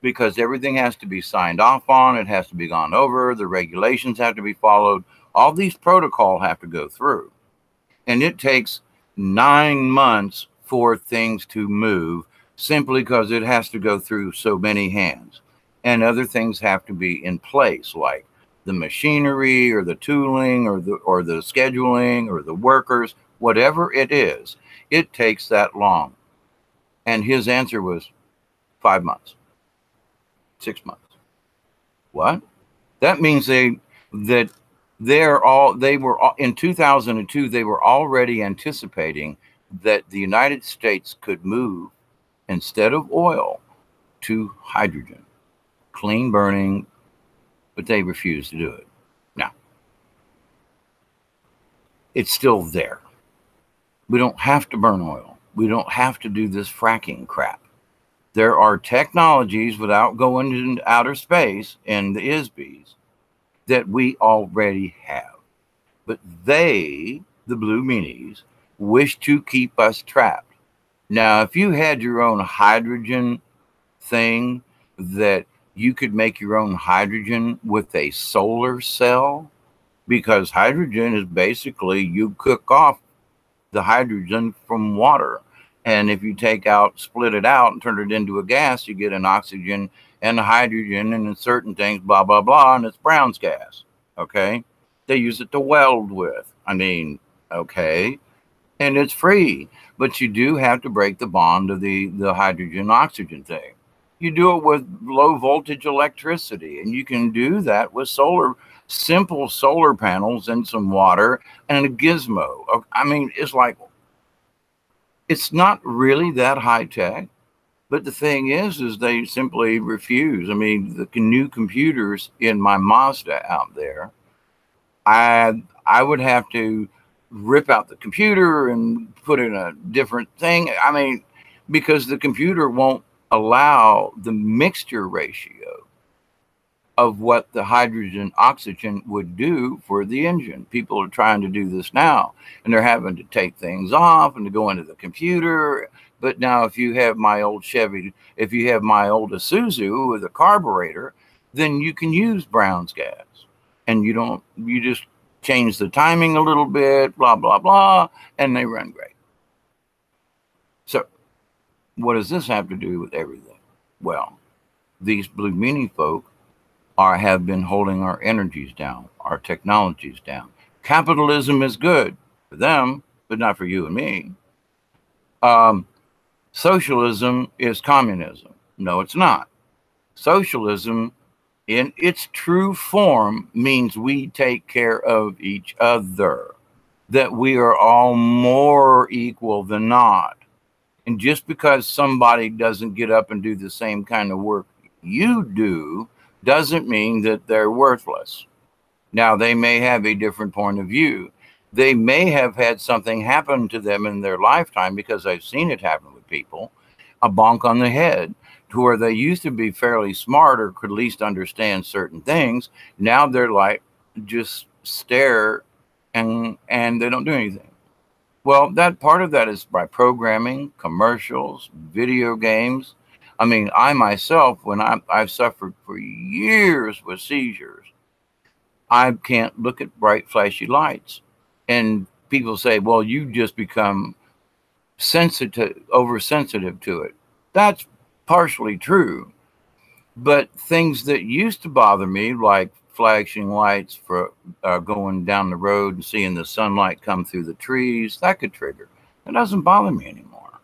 because everything has to be signed off on, it has to be gone over, the regulations have to be followed, all these protocols have to go through. And it takes 9 months for things to move simply because it has to go through so many hands. And other things have to be in place, like the machinery or the tooling or the scheduling or the workers, whatever it is, it takes that long. And his answer was 5 months, 6 months. What? That means that they were in 2002, they were already anticipating that the United States could move, instead of oil, to hydrogen, clean burning, but they refused to do it. Now, it's still there. We don't have to burn oil. We don't have to do this fracking crap. There are technologies, without going into outer space and the ISBs, that we already have. But they, the blue meanies, wish to keep us trapped. Now, if you had your own hydrogen thing, that you could make your own hydrogen with a solar cell, because hydrogen is basically, you cook off the hydrogen from water. And if you split it out and turn it into a gas, you get an oxygen and a hydrogen and certain things, blah, blah, blah, and it's Brown's gas. Okay. They use it to weld with. I mean, okay. And it's free, but you do have to break the bond of the hydrogen oxygen thing. You do it with low voltage electricity, and you can do that with simple solar panels and some water and a gizmo. I mean, it's not really that high tech, but the thing is they simply refuse. I mean, the new computers in my Mazda out there, I would have to rip out the computer and put in a different thing. I mean, because the computer won't allow the mixture ratio of what the hydrogen oxygen would do for the engine. People are trying to do this now, and they're having to take things off and to go into the computer. But now, if you have my old Chevy, if you have my old Isuzu with a carburetor, then you can use Brown's gas, and you just change the timing a little bit, blah, blah, blah, and they run great. So what does this have to do with everything? Well, these blue meanie folk have been holding our energies down, our technologies down. Capitalism is good for them, but not for you and me. Socialism is communism. No, it's not. Socialism, in its true form, means we take care of each other, that we are all more equal than not. And just because somebody doesn't get up and do the same kind of work you do, doesn't mean that they're worthless. Now, they may have a different point of view. They may have had something happen to them in their lifetime, because I've seen it happen with people, a bonk on the head, to where they used to be fairly smart or could at least understand certain things. Now they're like, just stare and they don't do anything. Well, that part of that is by programming, commercials, video games. I mean, I myself, when I've suffered for years with seizures, I can't look at bright, flashy lights. And people say, well, you just become oversensitive to it. That's partially true. But things that used to bother me, like flashing lights for going down the road and seeing the sunlight come through the trees, that could trigger. It doesn't bother me anymore.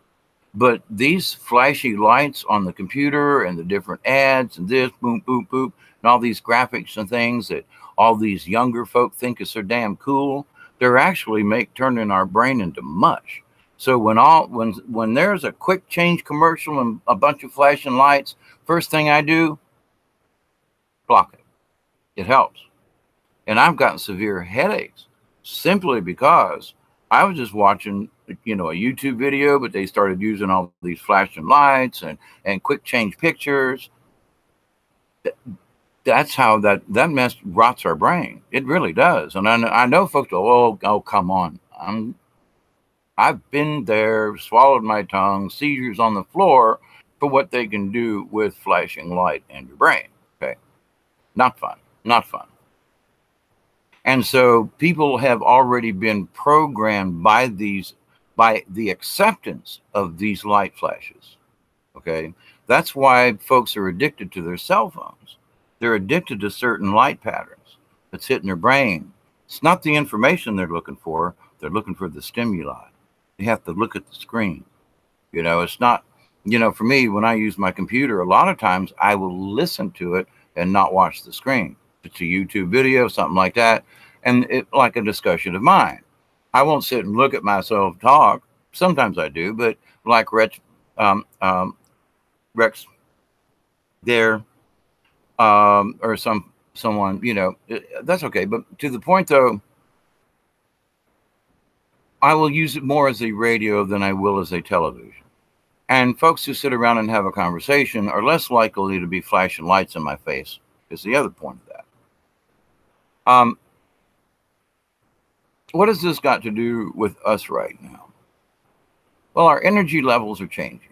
But these flashy lights on the computer and the different ads and this, boom, boom, boom, and all these graphics and things that all these younger folk think is so damn cool, they're actually turning our brain into mush. So when there's a quick change commercial and a bunch of flashing lights, first thing I do, block it. It helps. And I've gotten severe headaches simply because I was just watching, a YouTube video, but they started using all these flashing lights and quick change pictures. That's how that mess rots our brain. It really does. And I know folks go, oh, come on. I've been there, swallowed my tongue, seizures on the floor for what they can do with flashing light in your brain. Okay. Not fun. Not fun. And so people have already been programmed by the acceptance of these light flashes. Okay. That's why folks are addicted to their cell phones. They're addicted to certain light patterns that's hitting their brain. It's not the information they're looking for. They're looking for the stimuli. They have to look at the screen. It's not, for me, when I use my computer, a lot of times I will listen to it and not watch the screen. it's a YouTube video, something like that, and it like a discussion of mine. I won't sit and look at myself talk. Sometimes I do, but like Rex there, or someone, you know, that's okay. But to the point though, I will use it more as a radio than I will as a television. And folks who sit around and have a conversation are less likely to be flashing lights in my face, is the other point of that. What has this got to do with us right now? Well, our energy levels are changing.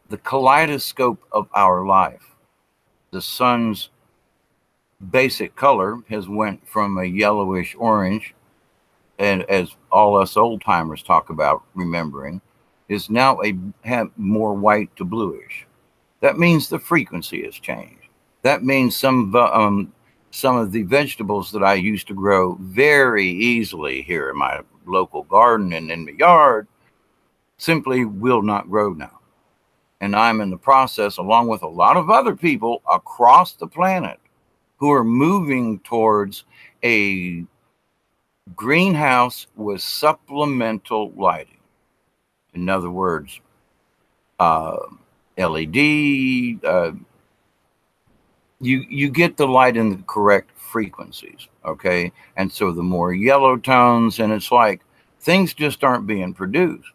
The kaleidoscope of our life, the sun's basic color has went from a yellowish orange, and as all us old timers talk about remembering, is now have more white to bluish. That means the frequency has changed. That means some of the vegetables that I used to grow very easily here in my local garden and in the yard simply will not grow now. And I'm in the process, along with a lot of other people across the planet, who are moving towards a greenhouse with supplemental lighting. In other words, LED, you get the light in the correct frequencies, okay? And so the more yellow tones, and it's like things just aren't being produced.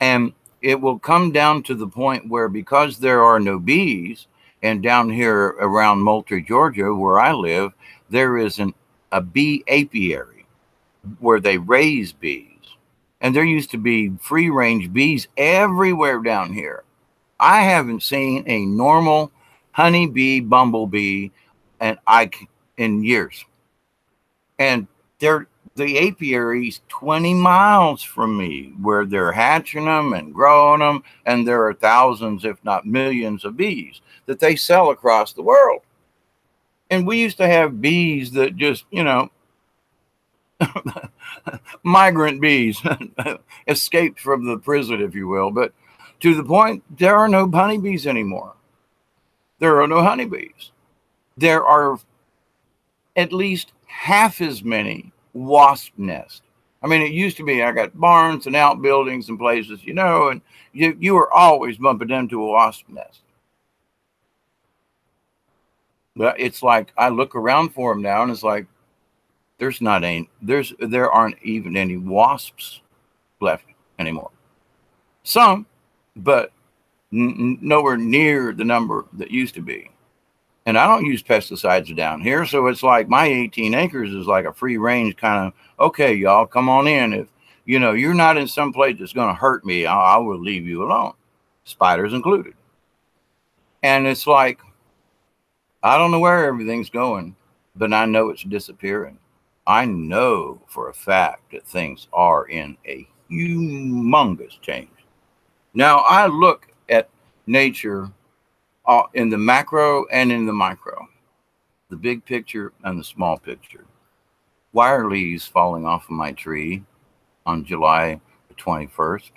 And it will come down to the point where, because there are no bees, and down here around Moultrie, Georgia, where I live, there is a bee apiary where they raise bees. And there used to be free-range bees everywhere down here. I haven't seen a normal honeybee, bumblebee, in years. And the apiary's 20 miles from me, where they're hatching them and growing them, and there are thousands, if not millions, of bees that they sell across the world. And we used to have bees that just, you know, migrant bees, escaped from the prison, if you will. But to the point, there are no honeybees anymore. There are no honeybees. There are at least half as many wasp nests. I mean, it used to be, I got barns and outbuildings and places, you know, and you were always bumping into a wasp nest. But it's like, I look around for them now, and it's like, there aren't even any wasps left anymore. Some, but nowhere near the number that used to be. And I don't use pesticides down here, so it's like my 18 acres is like a free range kind of, okay, y'all, come on in. If, you know, you're not in some place that's going to hurt me, I will leave you alone, spiders included. And it's like, I don't know where everything's going, but I know it's disappearing. I know for a fact that things are in a humongous change. Now, I look at nature in the macro and in the micro, the big picture and the small picture. Why are leaves falling off of my tree on July the 21st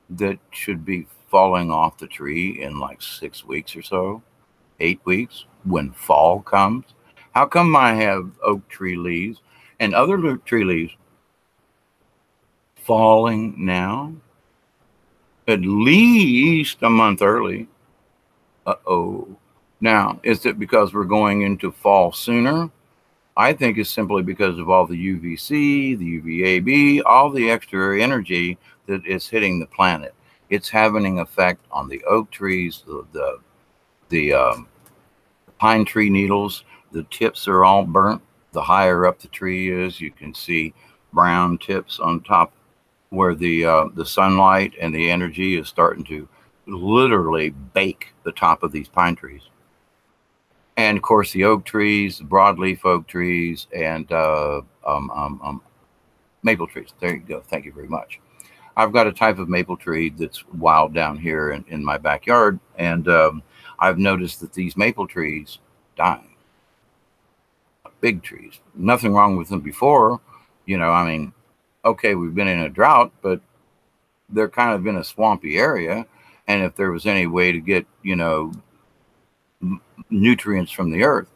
that should be falling off the tree in like 6 weeks or so, 8 weeks, when fall comes? How come I have oak tree leaves and other tree leaves falling now? At least a month early. Uh-oh. Now, is it because we're going into fall sooner? I think it's simply because of all the UVC, the UVAB, all the extra energy that is hitting the planet. It's having an effect on the oak trees, the pine tree needles. The tips are all burnt. The higher up the tree is, you can see brown tips on top where the sunlight and the energy is starting to literally bake the top of these pine trees. And of course, the oak trees, the broadleaf oak trees, and maple trees. There you go. Thank you very much. I've got a type of maple tree that's wild down here in my backyard, and I've noticed that these maple trees dying. Big trees. Nothing wrong with them before. You know, I mean, okay, we've been in a drought, but they're kind of in a swampy area. And if there was any way to get, you know, nutrients from the earth,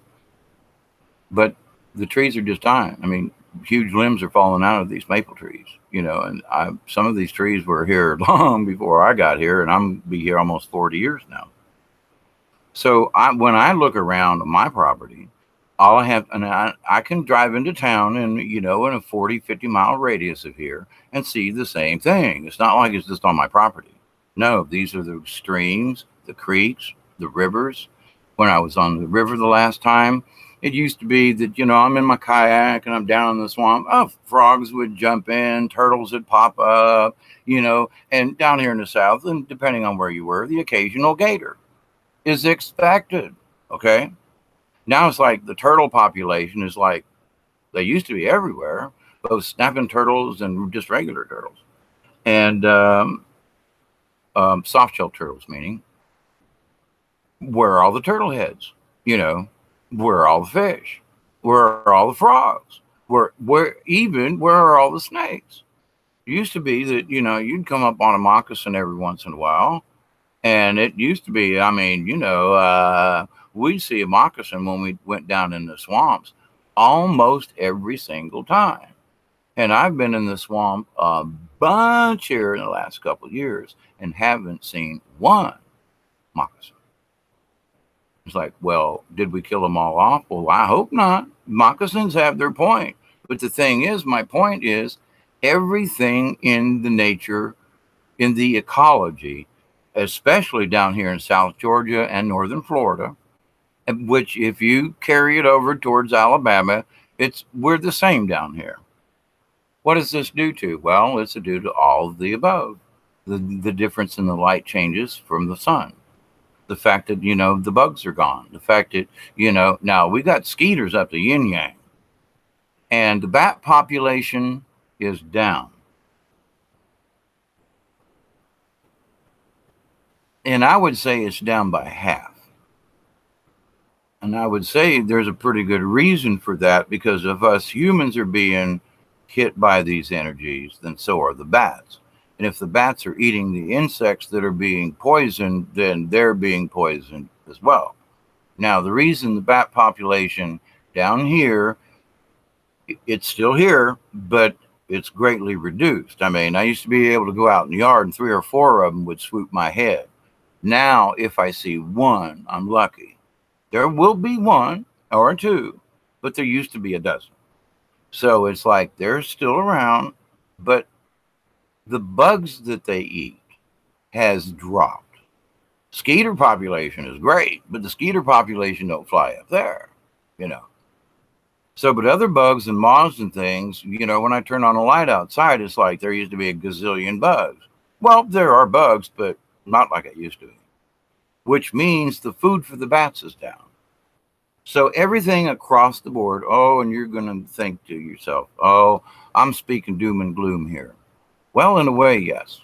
but the trees are just dying. I mean, huge limbs are falling out of these maple trees, you know, and some of these trees were here long before I got here, and I'm be here almost 40 years now. So when I look around my property, all I have, and I can drive into town and, you know, in a 40, 50-mile radius of here and see the same thing. It's not like it's just on my property. No, these are the streams, the creeks, the rivers. When I was on the river the last time, it used to be that, you know, I'm in my kayak and I'm down in the swamp. Oh, frogs would jump in, turtles would pop up, you know, and down here in the South, and depending on where you were, the occasional gator is expected. Okay. Now it's like the turtle population is like they used to be everywhere, both snapping turtles and just regular turtles. And soft-shell turtles, meaning where are all the turtle heads? You know, where are all the fish? Where are all the frogs? Where are all the snakes? It used to be that, you know, you'd come up on a moccasin every once in a while. And it used to be, I mean, you know, we'd see a moccasin when we went down in the swamps almost every single time. And I've been in the swamp a bunch here in the last couple of years and haven't seen one moccasin. It's like, well, did we kill them all off? Well, I hope not. Moccasins have their point. But the thing is, my point is, everything in the nature, in the ecology, especially down here in South Georgia and northern Florida, which if you carry it over towards Alabama, we're the same down here. What is this due to? Well, it's due to all of the above. The difference in the light changes from the sun. The fact that, you know, the bugs are gone. The fact that, you know, now we got skeeters up to yin yang. And the bat population is down. And I would say it's down by half. And I would say there's a pretty good reason for that, because if us humans are being hit by these energies, then so are the bats. And if the bats are eating the insects that are being poisoned, then they're being poisoned as well. Now, the reason the bat population down here, it's still here, but it's greatly reduced. I mean, I used to be able to go out in the yard and 3 or 4 of them would swoop my head. Now, if I see one, I'm lucky. There will be 1 or 2, but there used to be a dozen. So it's like they're still around, but the bugs that they eat has dropped. Skeeter population is great, but the skeeter population don't fly up there, you know. So, but other bugs and moths and things, you know, when I turn on a light outside, it's like there used to be a gazillion bugs. Well, there are bugs, but not like it used to be, which means the food for the bats is down. So everything across the board, oh, and you're going to think to yourself, oh, I'm speaking doom and gloom here. Well, in a way, yes.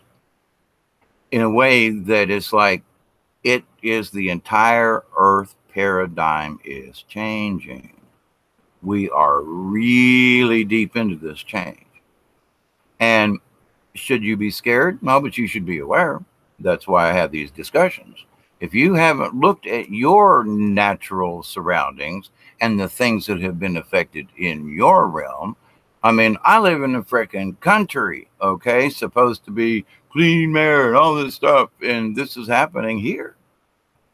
In a way that it's like it is the entire Earth paradigm is changing. We are really deep into this change. And should you be scared? No, but you should be aware. That's why I have these discussions. If you haven't looked at your natural surroundings and the things that have been affected in your realm, I mean, I live in a freaking country, okay, supposed to be clean air and all this stuff, and this is happening here.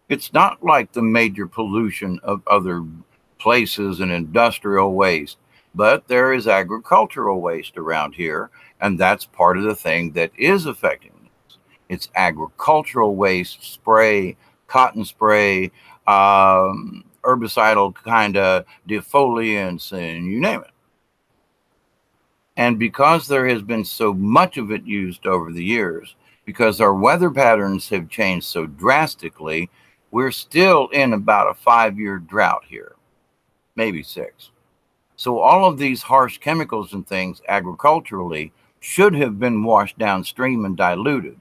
It's not like the major pollution of other places and industrial waste, but there is agricultural waste around here, and that's part of the thing that is affecting this. It's agricultural waste, spray, cotton spray, herbicidal kind of defoliants, and you name it. And because there has been so much of it used over the years, because our weather patterns have changed so drastically, we're still in about a 5-year drought here, maybe 6. So all of these harsh chemicals and things agriculturally should have been washed downstream and diluted,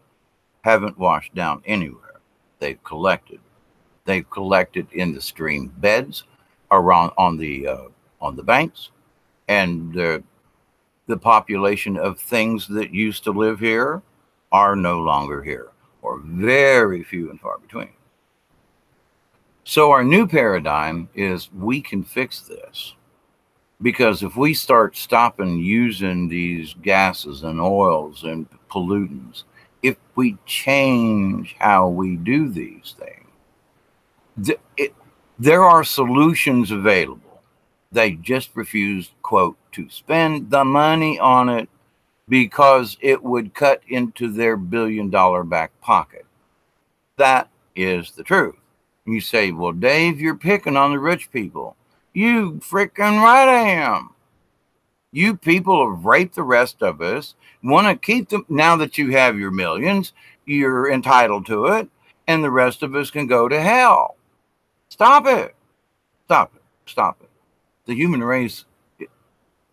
haven't washed down anywhere. They've collected. They've collected in the stream beds, around on the banks, and the population of things that used to live here are no longer here, or very few and far between. So our new paradigm is we can fix this. Because if we start stopping using these gases and oils and pollutants, if we change how we do these things, there are solutions available. They just refuse, quote, to spend the money on it because it would cut into their billion-dollar back pocket. That is the truth. You say, well, Dave, you're picking on the rich people. You freaking right I am. You people have raped the rest of us, want to keep them. Now that you have your millions, you're entitled to it, and the rest of us can go to hell. Stop it. Stop it. Stop it. The human race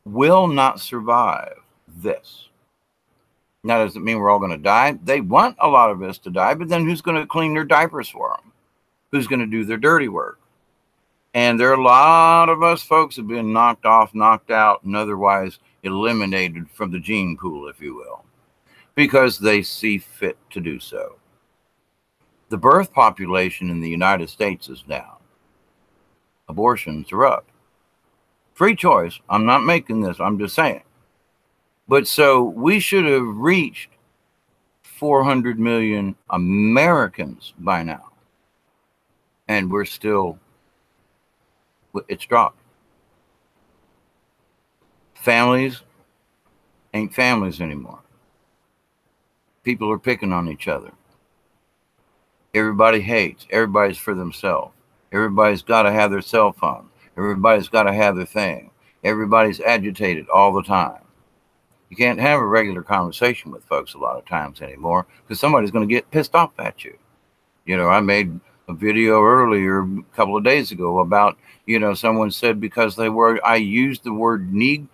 will not survive this. Now, does it mean we're all going to die? They want a lot of us to die, but then who's going to clean their diapers for them? Who's going to do their dirty work? And there are a lot of us folks have been knocked off, knocked out, and otherwise eliminated from the gene pool, if you will, because they see fit to do so. The birth population in the United States is down. Abortions are up. Free choice. I'm not making this. I'm just saying. But so we should have reached 400 million Americans by now. And we're still, it's dropped. Families ain't families anymore. People are picking on each other. Everybody hates. Everybody's for themselves. Everybody's got to have their cell phone. Everybody's got to have their thing. Everybody's agitated all the time. You can't have a regular conversation with folks a lot of times anymore because somebody's going to get pissed off at you. You know, I made a video earlier, a couple of days ago, about, you know, someone said because I used the word need.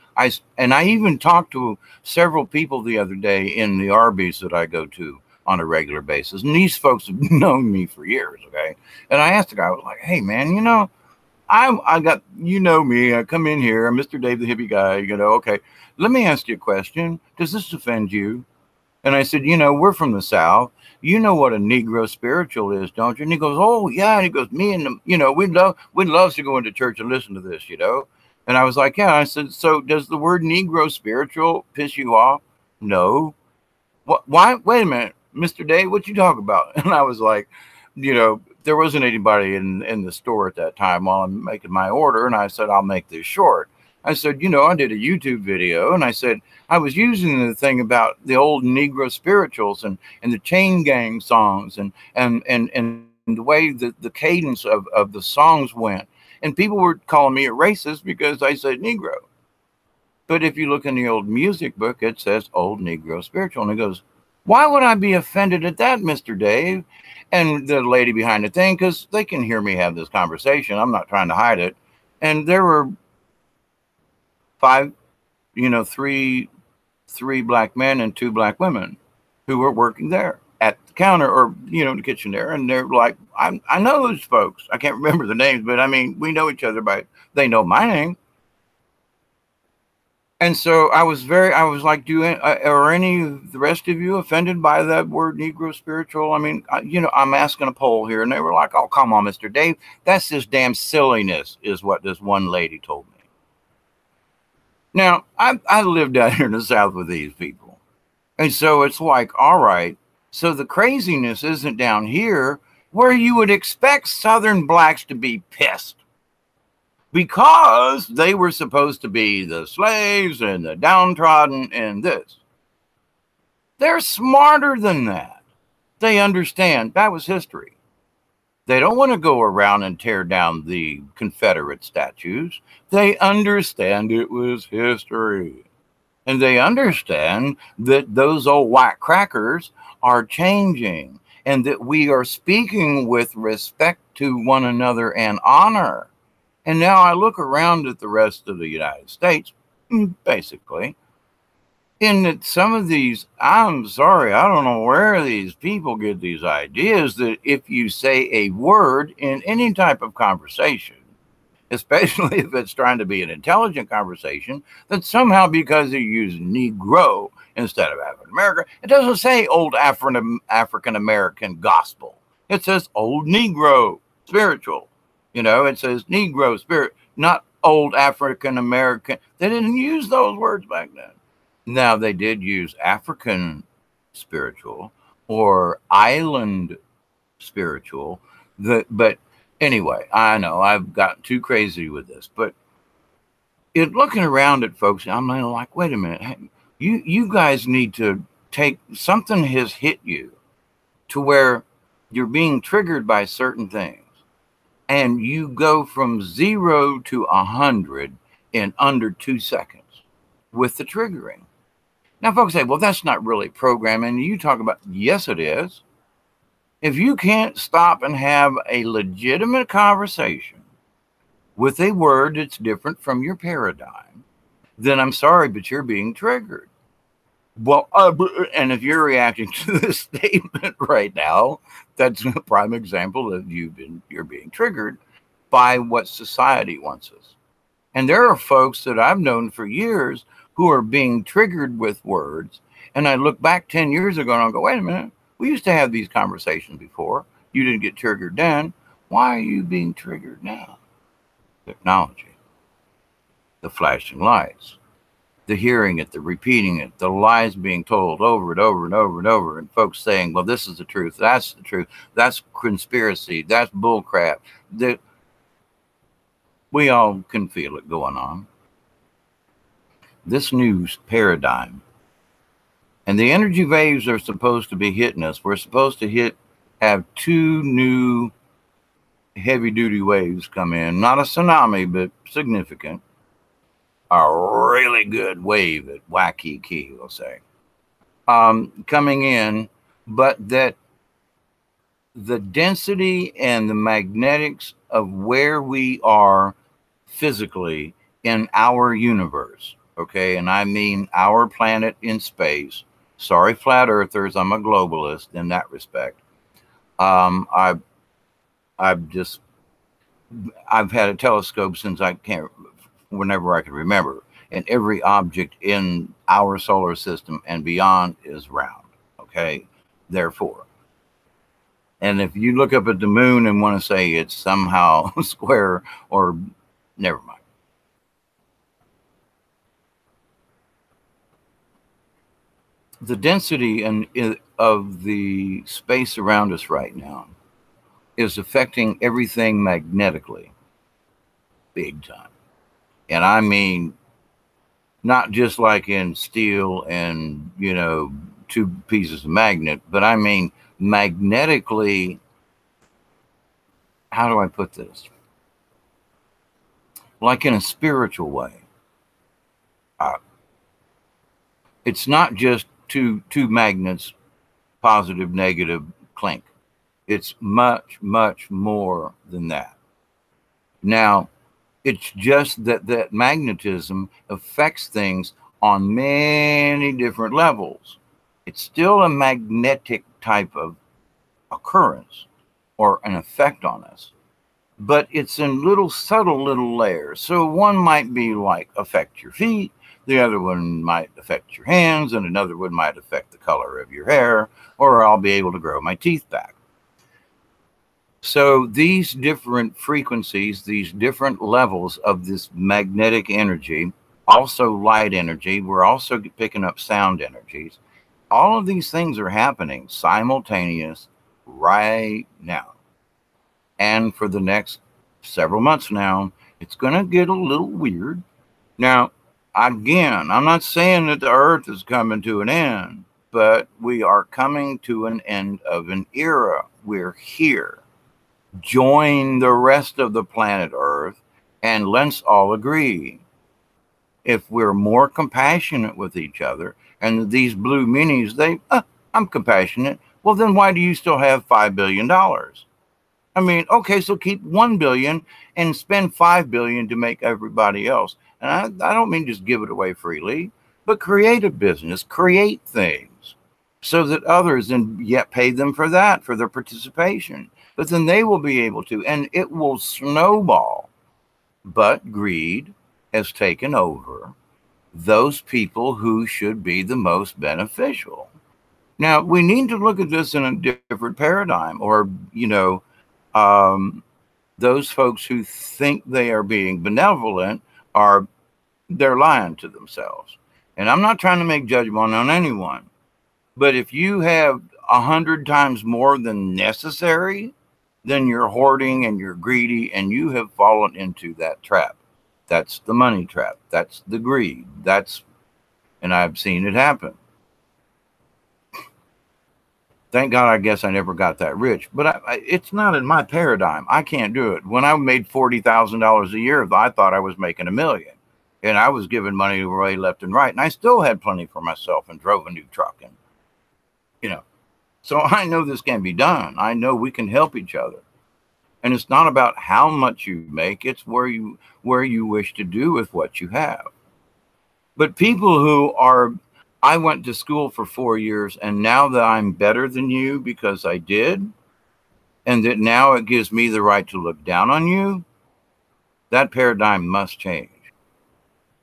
And I even talked to several people the other day in the Arby's that I go to on a regular basis. And these folks have known me for years, okay? And I asked the guy, I was like, hey, man, you know, I got, you know me, I come in here, I'm Mr. Dave the hippie guy, you know, okay, let me ask you a question. Does this offend you? And I said, you know, we're from the South. You know what a Negro spiritual is, don't you? And he goes, oh, yeah. And he goes, me and, you know, we'd love to go into church and listen to this, you know? And I was like, yeah. I said, so does the word Negro spiritual piss you off? No. What? Why? Wait a minute, Mr. Dave, what you talk about? And I was like, you know, there wasn't anybody in the store at that time while I'm making my order. And I said, I'll make this short. I said, you know, I did a YouTube video and I said, I was using the thing about the old Negro spirituals and the chain gang songs and the way the cadence of the songs went. And people were calling me a racist because I said Negro. But if you look in the old music book, it says old Negro spiritual. And he goes, why would I be offended at that, Mr. Dave? And the lady behind the thing, because they can hear me have this conversation. I'm not trying to hide it. And there were three black men and 2 black women who were working there at the counter or, you know, the kitchen there. And they're like, I know those folks. I can't remember the names, but I mean, we know each other they know my name. And so I was like, are any of the rest of you offended by that word Negro spiritual? I mean, I'm asking a poll here. And they were like, oh, come on, Mr. Dave. That's just damn silliness is what this one lady told me. Now, I lived down here in the South with these people. And so it's like, all right, so the craziness isn't down here where you would expect Southern blacks to be pissed because they were supposed to be the slaves and the downtrodden and this. They're smarter than that. They understand that was history. They don't want to go around and tear down the Confederate statues. They understand it was history. And they understand that those old white crackers are changing and that we are speaking with respect to one another and honor. And now I look around at the rest of the United States, basically, in that some of these, I'm sorry, I don't know where these people get these ideas that if you say a word in any type of conversation, especially if it's trying to be an intelligent conversation, that somehow because you use Negro instead of African American, it doesn't say old African American gospel. It says old Negro spiritual. You know, it says Negro spirit, not old African American. They didn't use those words back then. Now, they did use African spiritual or island spiritual. But anyway, I know I've got too crazy with this, but looking around at folks, I'm like, wait a minute, hey, you guys need to take something has hit you to where you're being triggered by certain things, and you go from 0 to 100 in under 2 seconds with the triggering. Now, folks say, well, that's not really programming. You talk about, yes, it is. If you can't stop and have a legitimate conversation with a word that's different from your paradigm, then I'm sorry, but you're being triggered. Well, and if you're reacting to this statement right now, that's a prime example that you're being triggered by what society wants us. And there are folks that I've known for years who are being triggered with words. And I look back 10 years ago and I'll go, wait a minute, we used to have these conversations before. You didn't get triggered then. Why are you being triggered now? Technology, the flashing lights, the hearing it, the repeating it, the lies being told over and over and over and over, and folks saying, well, this is the truth, that's the truth, that's conspiracy, that's bullcrap. That we all can feel it going on. This new paradigm, and the energy waves are supposed to be hitting us. We're supposed to have 2 new heavy-duty waves come in, not a tsunami, but significant. A really good wave at Waikiki, we'll say, coming in, but that the density and the magnetics of where we are physically in our universe, okay, and I mean our planet in space. Sorry, flat earthers, I'm a globalist in that respect. I've had a telescope since whenever I can remember, and every object in our solar system and beyond is round, okay? Therefore, and if you look up at the moon and want to say it's somehow square, or never mind. The density of the space around us right now is affecting everything magnetically, big time. And I mean, not just like in steel and, 2 pieces of magnet, but I mean magnetically. How do I put this? Like in a spiritual way. It's not just two magnets, positive, negative, clink. It's much, much more than that. Now, it's just that magnetism affects things on many different levels. It's still a magnetic type of occurrence or an effect on us, but it's in subtle little layers. So one might be like affect your feet, the other one might affect your hands, and another one might affect the color of your hair, or I'll be able to grow my teeth back. So these different frequencies, these different levels of this magnetic energy, also light energy, we're also picking up sound energies. All of these things are happening simultaneous right now. And for the next several months now, it's going to get a little weird. Now, again, I'm not saying that the earth is coming to an end, but we are coming to an end of an era. We're here. Join the rest of the planet Earth, and let's all agree. If we're more compassionate with each other, and these blue minis, I'm compassionate. Well, then why do you still have $5 billion? I mean, okay, so keep 1 billion and spend 5 billion to make everybody else. And I don't mean just give it away freely, but create a business, create things so that others, and yet pay them for that, for their participation. But then they will be able to, and it will snowball. But greed has taken over those people who should be the most beneficial. Now, we need to look at this in a different paradigm, or, Those folks who think they are being benevolent are, they're lying to themselves. And I'm not trying to make judgment on anyone, but if you have 100 times more than necessary, then you're hoarding and you're greedy, and you have fallen into that trap. That's the money trap. That's the greed. And I've seen it happen. Thank God, I guess I never got that rich, but it's not in my paradigm. I can't do it. When I made $40,000 a year, I thought I was making $1 million, and I was giving money away left and right, and I still had plenty for myself and drove a new truck, and so I know this can be done. I know we can help each other, and it's not about how much you make; it's where you wish to do with what you have. But people who are, I went to school for 4 years, and now that I'm better than you because I did, and that now it gives me the right to look down on you, that paradigm must change.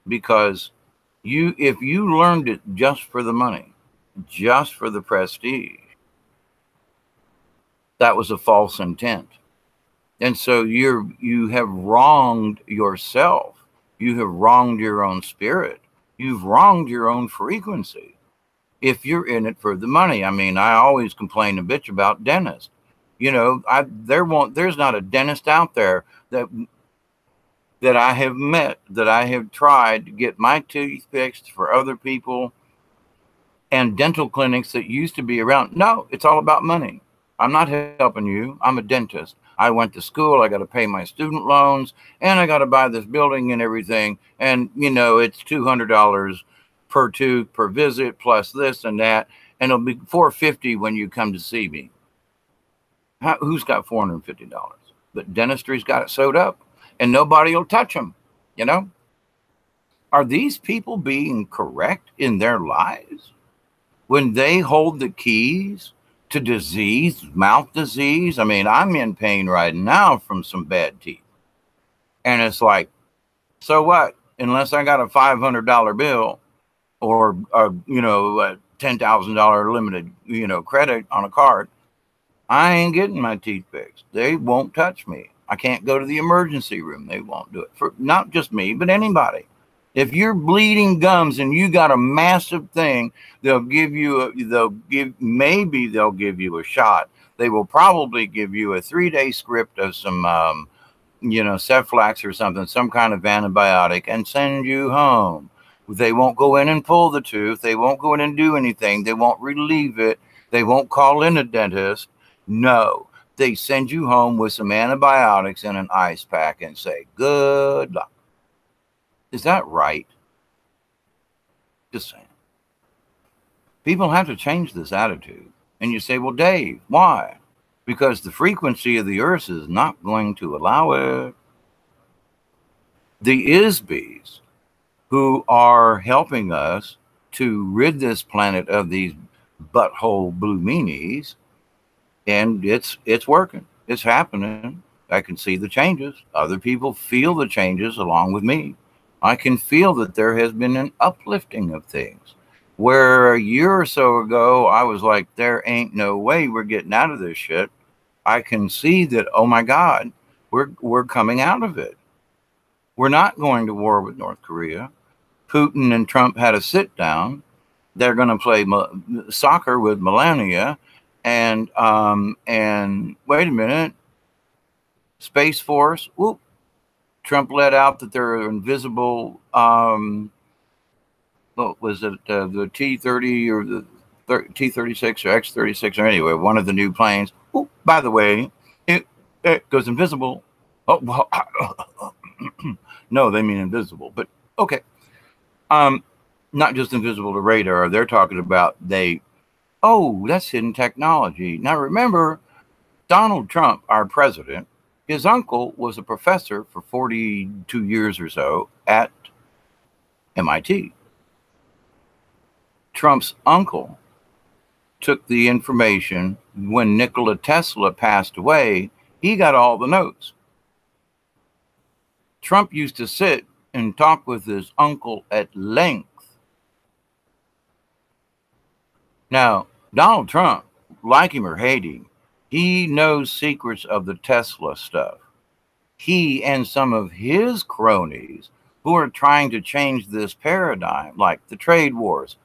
Because if you learned it just for the money, just for the prestige, that was a false intent. And so you have wronged yourself. You have wronged your own spirit. You've wronged your own frequency if you're in it for the money. I mean, I always complain and bitch about dentists. There's not a dentist out there that I have met, that I have tried to get my teeth fixed for other people, and dental clinics that used to be around. No, it's all about money. I'm not helping you. I'm a dentist. I went to school. I got to pay my student loans, and I got to buy this building and everything. And, it's $200 per tooth per visit, plus this and that. And it'll be $450 when you come to see me. Who's got $450? But dentistry's got it sewed up, and nobody will touch them. Are these people being correct in their lives when they hold the keys to disease, mouth disease? I mean, I'm in pain right now from some bad teeth. And it's like, so what? Unless I got a $500 bill or a $10,000 limited, credit on a card, I ain't getting my teeth fixed. They won't touch me. I can't go to the emergency room. They won't do it. For not just me, but anybody. If you're bleeding gums and you got a massive thing, they'll give you a shot. They will probably give you a 3-day script of some, Ceflax or something, some kind of antibiotic, and send you home. They won't go in and pull the tooth. They won't go in and do anything. They won't relieve it. They won't call in a dentist. No, they send you home with some antibiotics and an ice pack and say, good luck. Is that right? Just saying. People have to change this attitude. And you say, well, Dave, why? Because the frequency of the earth is not going to allow it. The Isbies, who are helping us to rid this planet of these butthole blue meanies, and it's working. It's happening. I can see the changes. Other people feel the changes along with me. I can feel that there has been an uplifting of things. Where a year or so ago, I was like, there ain't no way we're getting out of this shit. I can see that, oh my God, we're coming out of it. We're not going to war with North Korea. Putin and Trump had a sit down. They're going to play soccer with Melania. And wait a minute, Space Force, whoop. Trump let out that there are invisible, what was it, the T-30 or the T-36 or X-36 or anyway, one of the new planes. Ooh, by the way, it goes invisible. Oh, well, no, they mean invisible, but okay. Not just invisible to radar. They're talking about that's hidden technology. Now remember, Donald Trump, our president, his uncle was a professor for 42 years or so at MIT. Trump's uncle took the information when Nikola Tesla passed away. He got all the notes. Trump used to sit and talk with his uncle at length. Now, Donald Trump, like him or hate him, he knows secrets of the Tesla stuff. he and some of his cronies who are trying to change this paradigm, like the trade wars.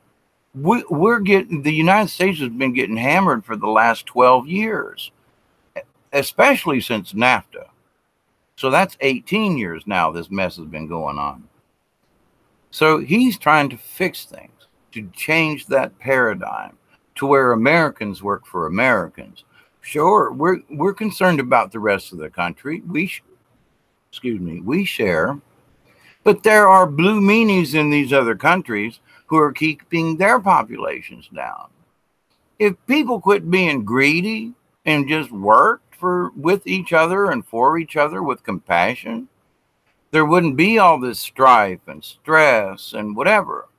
We're getting, the United States has been getting hammered for the last 12 years, especially since NAFTA. So that's 18 years now this mess has been going on. So he's trying to fix things, to change that paradigm to where Americans work for Americans. Sure, we're concerned about the rest of the country. We share, but there are blue meanies in these other countries who are keeping their populations down. If people quit being greedy and just worked with each other and for each other with compassion, there wouldn't be all this strife and stress and whatever,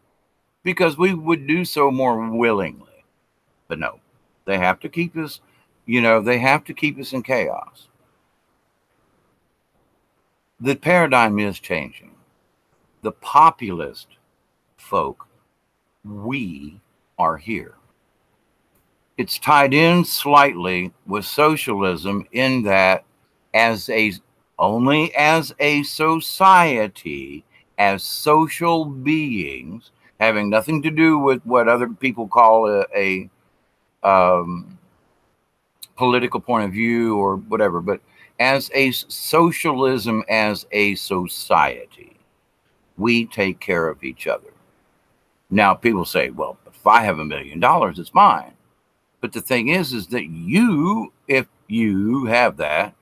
because we would do so more willingly. But no, they have to keep us, they have to keep us in chaos. The paradigm is changing. The populist folk, we are here. It's tied in slightly with socialism in that only as a society, as social beings, having nothing to do with what other people call a political point of view or whatever, but as a socialism, as a society, we take care of each other. Now, people say, well, if I have $1 million, it's mine. But the thing is that you, if you have that,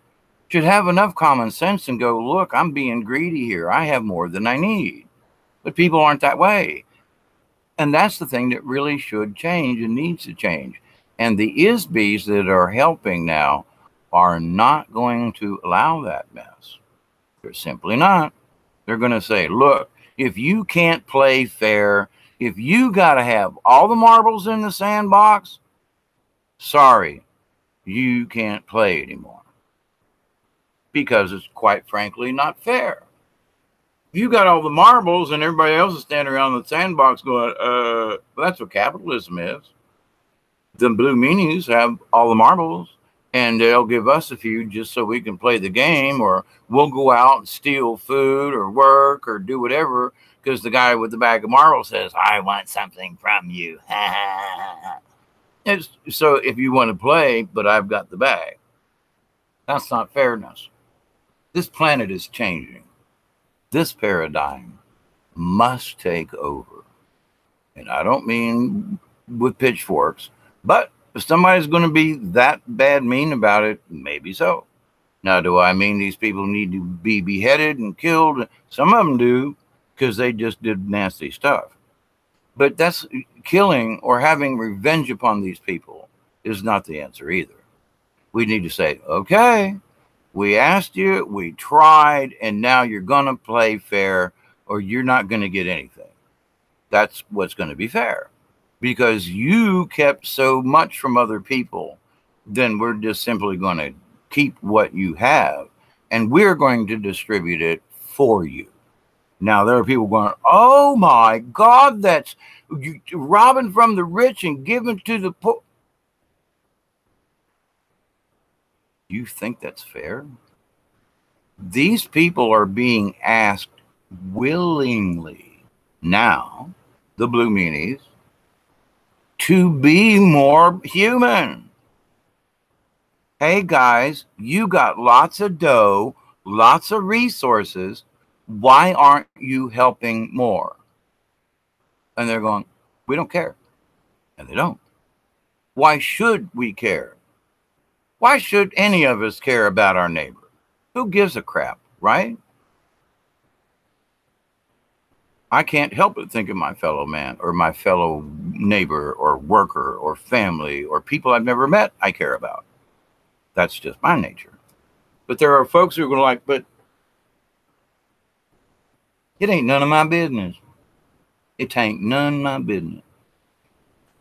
should have enough common sense and go, look, I'm being greedy here. I have more than I need. But people aren't that way. And that's the thing that really should change and needs to change. And the ISBs that are helping now are not going to allow that mess. They're simply not. They're going to say, look, if you can't play fair, if you got to have all the marbles in the sandbox, sorry, you can't play anymore. Because it's quite frankly not fair. If you got all the marbles and everybody else is standing around the sandbox going, well, that's what capitalism is. The blue meanies have all the marbles and they'll give us a few just so we can play the game, or we'll go out and steal food or work or do whatever because the guy with the bag of marbles says, I want something from you. So if you want to play, but I've got the bag, that's not fairness. This planet is changing. This paradigm must take over. And I don't mean with pitchforks, but if somebody's going to be that bad mean about it, maybe so. Now, do I mean these people need to be beheaded and killed? Some of them do, because they just did nasty stuff. But that's killing or having revenge upon these people is not the answer either. We need to say, okay, we asked you, we tried, and now you're going to play fair or you're not going to get anything. That's what's going to be fair. Because you kept so much from other people, then we're just simply going to keep what you have and we're going to distribute it for you. Now, there are people going, oh my God, that's robbing from the rich and giving to the poor. You think that's fair? These people are being asked willingly now, the blue meanies, to be more human. Hey guys, you got lots of dough, lots of resources. Why aren't you helping more? And they're going, we don't care. And they don't. Why should we care? Why should any of us care about our neighbor? Who gives a crap, right? I can't help but think of my fellow man or my fellow neighbor or worker or family or people I've never met I care about. That's just my nature. But there are folks who are like, but it ain't none of my business. It ain't none of my business.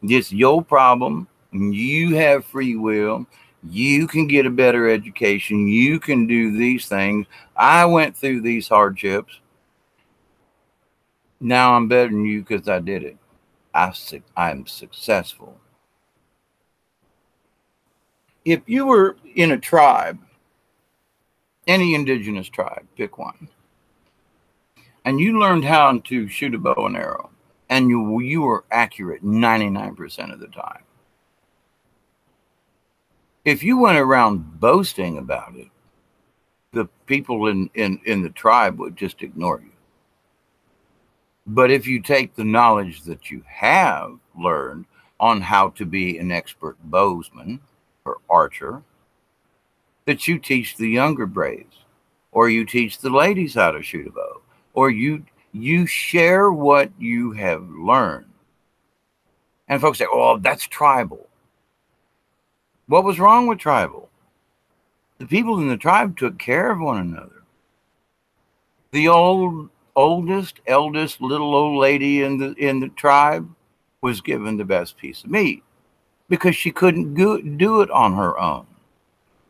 It's your problem. You have free will. You can get a better education. You can do these things. I went through these hardships. Now I'm better than you because I did it. I'm successful. If you were in a tribe any indigenous tribe, pick one, and you learned how to shoot a bow and arrow, and you were accurate 99% of the time. If you went around boasting about it, the people in the tribe would just ignore you. But if you take the knowledge that you have learned on how to be an expert bowsman or archer, that you teach the younger braves, or you teach the ladies how to shoot a bow, or you share what you have learned. And folks say, oh, that's tribal. What was wrong with tribal? The people in the tribe took care of one another. The eldest little old lady in the tribe was given the best piece of meat because she couldn't do it on her own.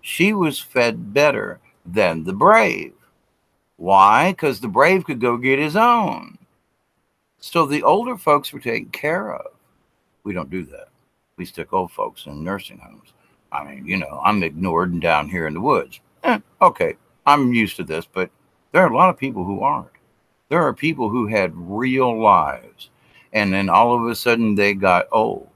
She was fed better than the brave. Why? Because the brave could go get his own. So the older folks were taken care of. We don't do that. We stick old folks in nursing homes. I mean, you know, I'm ignored and down here in the woods. Okay, I'm used to this, but there are a lot of people who aren't. There are people who had real lives, and then all of a sudden they got old.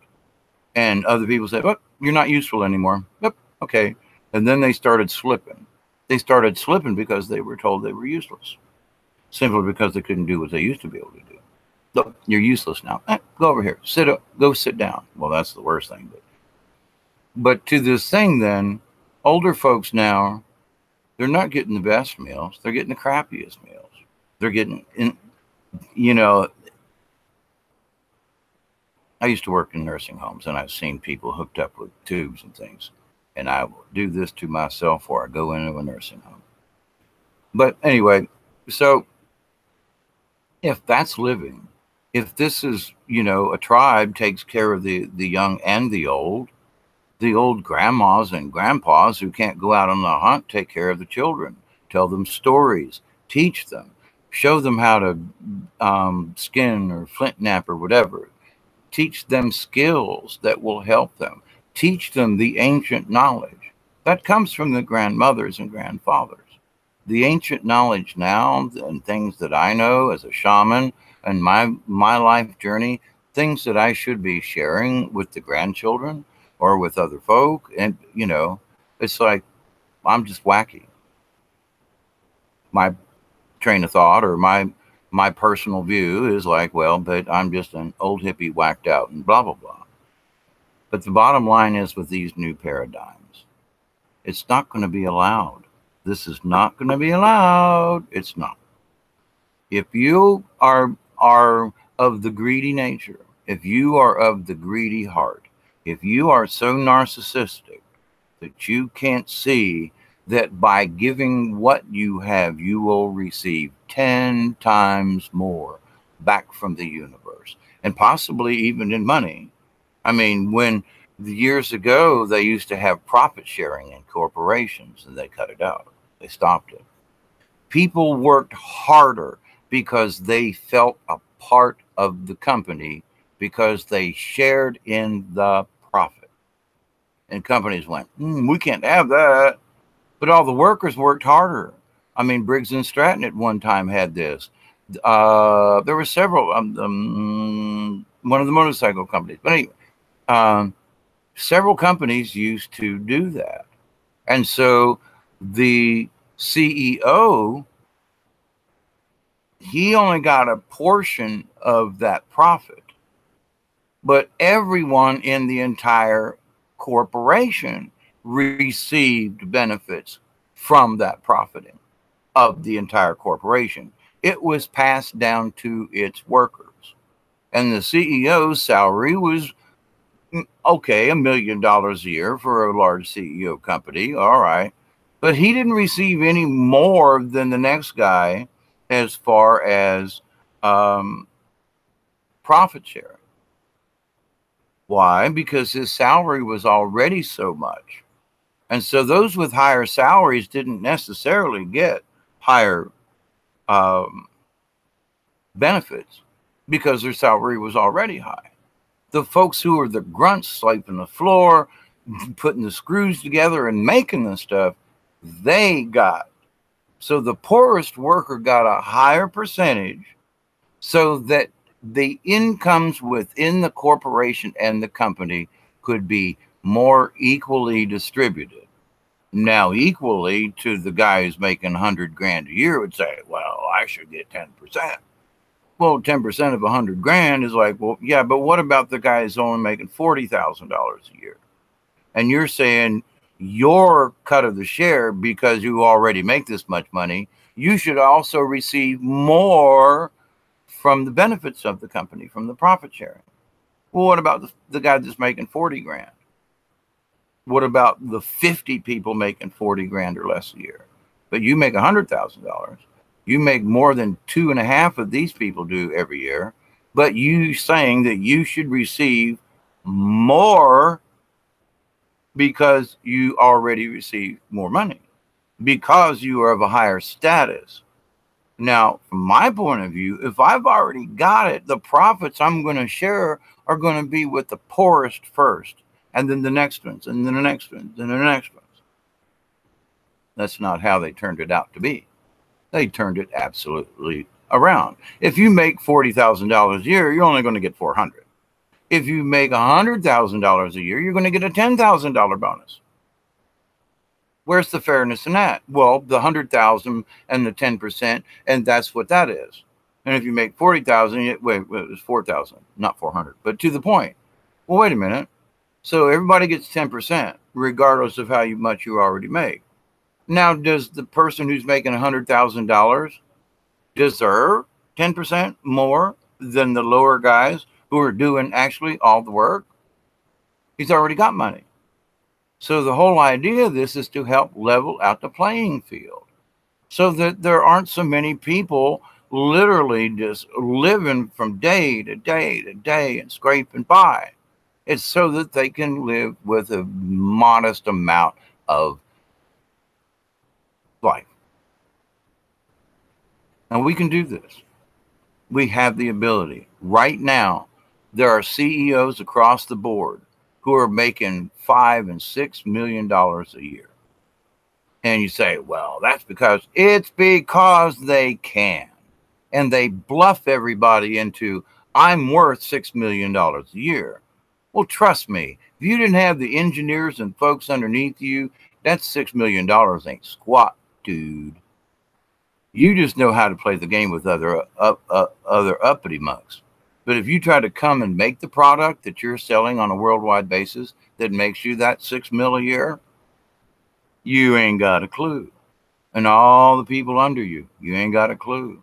And other people said, oh, you're not useful anymore. Yep, okay. And then they started slipping. They started slipping because they were told they were useless, simply because they couldn't do what they used to be able to do. Look, you're useless now. Go over here. Sit up. Go sit down. Well, that's the worst thing. But to this thing, then, older folks now, they're not getting the best meals. They're getting the crappiest meals. They're getting, you know, I used to work in nursing homes, and I've seen people hooked up with tubes and things. And I will do this to myself before I go into a nursing home. But anyway, so if that's living, if this is, you know, a tribe takes care of the young and the old grandmas and grandpas who can't go out on the hunt take care of the children, tell them stories, teach them, show them how to skin or flint knap or whatever, teach them skills that will help them, teach them the ancient knowledge that comes from the grandmothers and grandfathers. The ancient knowledge now and things that I know as a shaman and my life journey, things that I should be sharing with the grandchildren or with other folk. And, you know, it's like, I'm just wacky. My train of thought or my personal view is like, well, but I'm just an old hippie whacked out and blah, blah, blah. But the bottom line is with these new paradigms, it's not going to be allowed. This is not going to be allowed. It's not. If you are of the greedy nature, if you are of the greedy heart, if you are so narcissistic that you can't see that by giving what you have, you will receive 10 times more back from the universe, and possibly even in money. I mean, when years ago, they used to have profit sharing in corporations, and they cut it out. They stopped it. People worked harder because they felt a part of the company because they shared in the profit. And companies went, we can't have that. But all the workers worked harder. I mean, Briggs and Stratton at one time had this. There were several, one of the motorcycle companies. But anyway, several companies used to do that. And so the CEO, he only got a portion of that profit. But everyone in the entire corporation received benefits from that profiting of the entire corporation. It was passed down to its workers. And the CEO's salary was, okay, $1 million a year for a large CEO company. All right. But he didn't receive any more than the next guy as far as profit sharing. Why? Because his salary was already so much. And so those with higher salaries didn't necessarily get higher benefits because their salary was already high. The folks who were the grunts swiping the floor, putting the screws together and making the stuff, they got So the poorest worker got a higher percentage so that the incomes within the corporation and the company could be more equally distributed. Now, equally to the guy who's making 100 grand a year would say, well, I should get 10%. Well, 10% of 100 grand is like, well, yeah, but what about the guy who's only making $40,000 a year? And you're saying your cut of the share, because you already make this much money, you should also receive more from the benefits of the company, from the profit sharing. Well, what about the guy that's making 40 grand? What about the 50 people making 40 grand or less a year? But you make $100,000. You make more than 2.5 of these people do every year. But you saying that you should receive more because you already receive more money, because you are of a higher status. Now, from my point of view, if I've already got it, the profits I'm going to share are going to be with the poorest first, and then the next ones, and then the next ones, and the next ones. That's not how they turned it out to be. They turned it absolutely around. If you make $40,000 a year, you're only going to get $400. If you make $100,000 a year, you're going to get a $10,000 bonus. Where's the fairness in that? Well, the 100,000 and the 10%, and that's what that is. And if you make 40,000, wait, it was 4,000, not 400. But to the point. Well, wait a minute. So everybody gets 10%, regardless of how much you already make. Now, does the person who's making $100,000 deserve 10% more than the lower guys who are doing actually all the work? He's already got money. So the whole idea of this is to help level out the playing field so that there aren't so many people literally just living from day to day to day and scraping by. It's so that they can live with a modest amount of life. And we can do this. We have the ability. Right now, there are CEOs across the board who are making $5 and $6 million a year. And you say, well, that's because they can. And they bluff everybody into, I'm worth $6 million a year. Well, trust me, if you didn't have the engineers and folks underneath you, that $6 million ain't squat, dude. You just know how to play the game with other uppity mugs. But if you try to come and make the product that you're selling on a worldwide basis that makes you that $6 million a year, you ain't got a clue. And all the people under you, you ain't got a clue.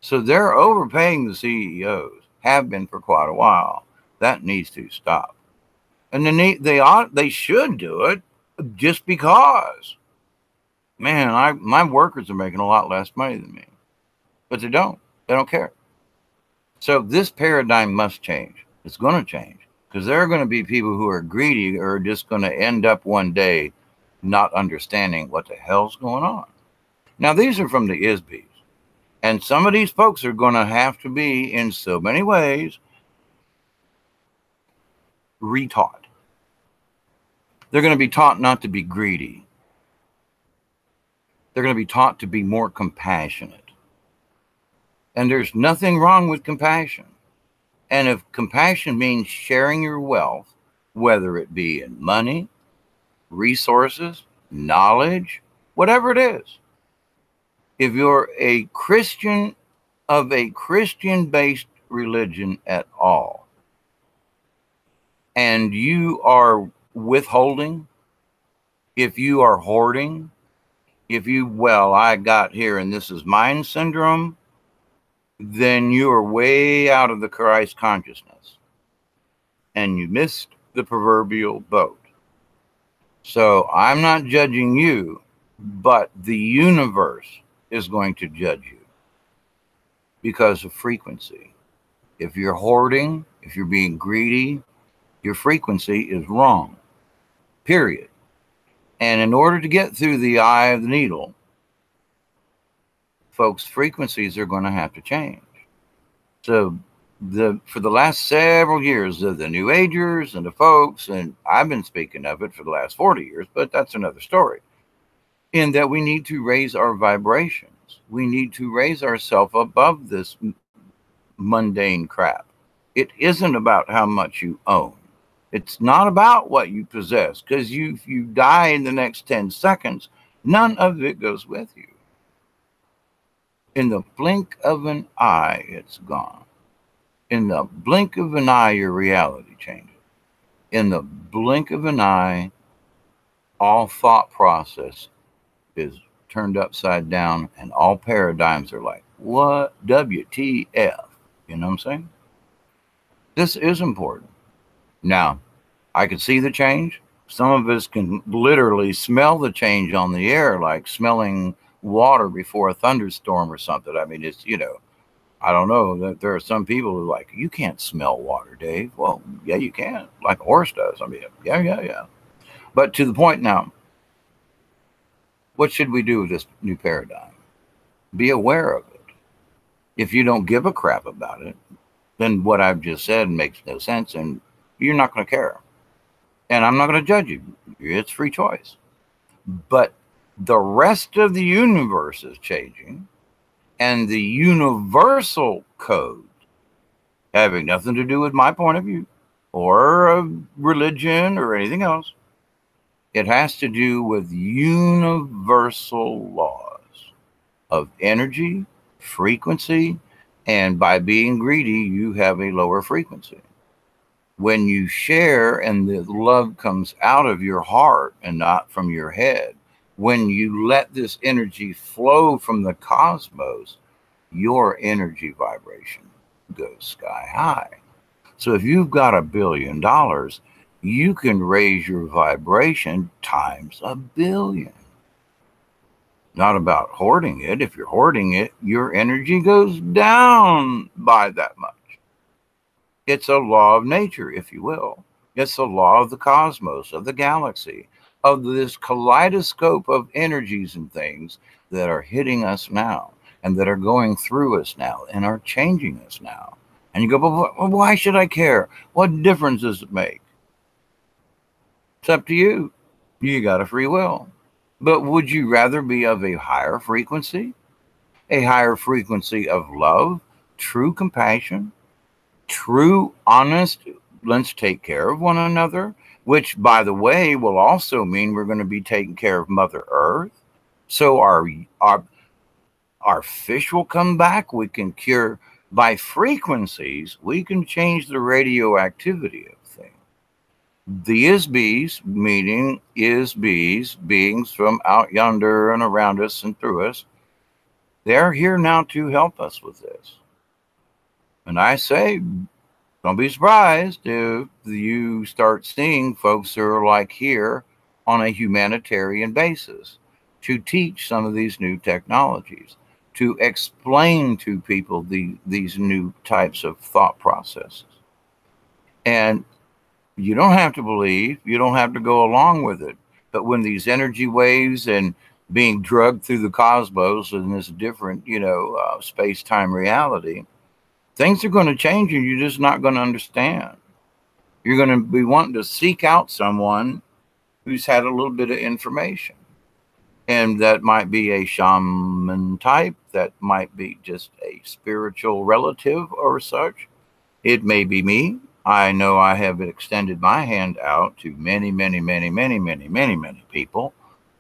So they're overpaying the CEOs, have been for quite a while. That needs to stop. And then they should do it just because. Man, my workers are making a lot less money than me. But they don't. They don't care. So this paradigm must change. It's going to change because there are going to be people who are greedy or are just going to end up one day not understanding what the hell's going on. Now, these are from the ISBs. And some of these folks are going to have to be, in so many ways, retaught. They're going to be taught not to be greedy. They're going to be taught to be more compassionate. And there's nothing wrong with compassion. And if compassion means sharing your wealth, whether it be in money, resources, knowledge, whatever it is, if you're a Christian of a Christian-based religion at all, and you are withholding, if you are hoarding, I got here and this is mine syndrome, then you are way out of the Christ consciousness. And you missed the proverbial boat. So I'm not judging you, but the universe is going to judge you because of frequency. If you're hoarding, if you're being greedy, your frequency is wrong, period. And in order to get through the eye of the needle, folks' frequencies are going to have to change. So for the last several years, the New Agers and the folks, and I've been speaking of it for the last 40 years, but that's another story. in that we need to raise our vibrations. We need to raise ourselves above this mundane crap. It isn't about how much you own. It's not about what you possess, because if you die in the next 10 seconds, none of it goes with you. In the blink of an eye, it's gone. In the blink of an eye, your reality changes. In the blink of an eye, all thought process is turned upside down, and all paradigms are like, what? WTF? You know what I'm saying? This is important. Now, I can see the change. Some of us can literally smell the change on the air, like smelling water before a thunderstorm or something. I mean, it's, I don't know, that there are some people who are like, you can't smell water, Dave. Well, yeah, you can, like a horse does. I mean, yeah. But to the point now, what should we do with this new paradigm? Be aware of it. If you don't give a crap about it, then what I've just said makes no sense, and you're not going to care. And I'm not going to judge you. It's free choice. But the rest of the universe is changing, and the universal code, having nothing to do with my point of view or religion or anything else, it has to do with universal laws of energy, frequency, and by being greedy, you have a lower frequency. When you share and the love comes out of your heart and not from your head, when you let this energy flow from the cosmos, your energy vibration goes sky high. So if you've got $1 billion, you can raise your vibration times 1 billion. Not about hoarding it. If you're hoarding it, your energy goes down by that much. It's a law of nature, if you will. It's the law of the cosmos, of the galaxy, of this kaleidoscope of energies and things that are hitting us now and that are going through us now and are changing us now. And you go, well, why should I care? What difference does it make? It's up to you. You got a free will. But would you rather be of a higher frequency? A higher frequency of love, true compassion, true, honest, let's take care of one another, which, by the way, will also mean we're going to be taking care of Mother Earth. So our fish will come back. We can cure by frequencies. We can change the radioactivity of things. The is-bees, meaning is-bees, beings from out yonder and around us and through us, they're here now to help us with this. And I say, don't be surprised if you start seeing folks who are like here on a humanitarian basis to teach some of these new technologies, to explain to people these new types of thought processes. And you don't have to believe, you don't have to go along with it. But when these energy waves and being drugged through the cosmos in this different, space-time reality, things are going to change and you're just not going to understand. You're going to be wanting to seek out someone who's had a little bit of information. And that might be a shaman type. That might be just a spiritual relative or such. It may be me. I know I have extended my hand out to many, many, many, many, many, many, many people.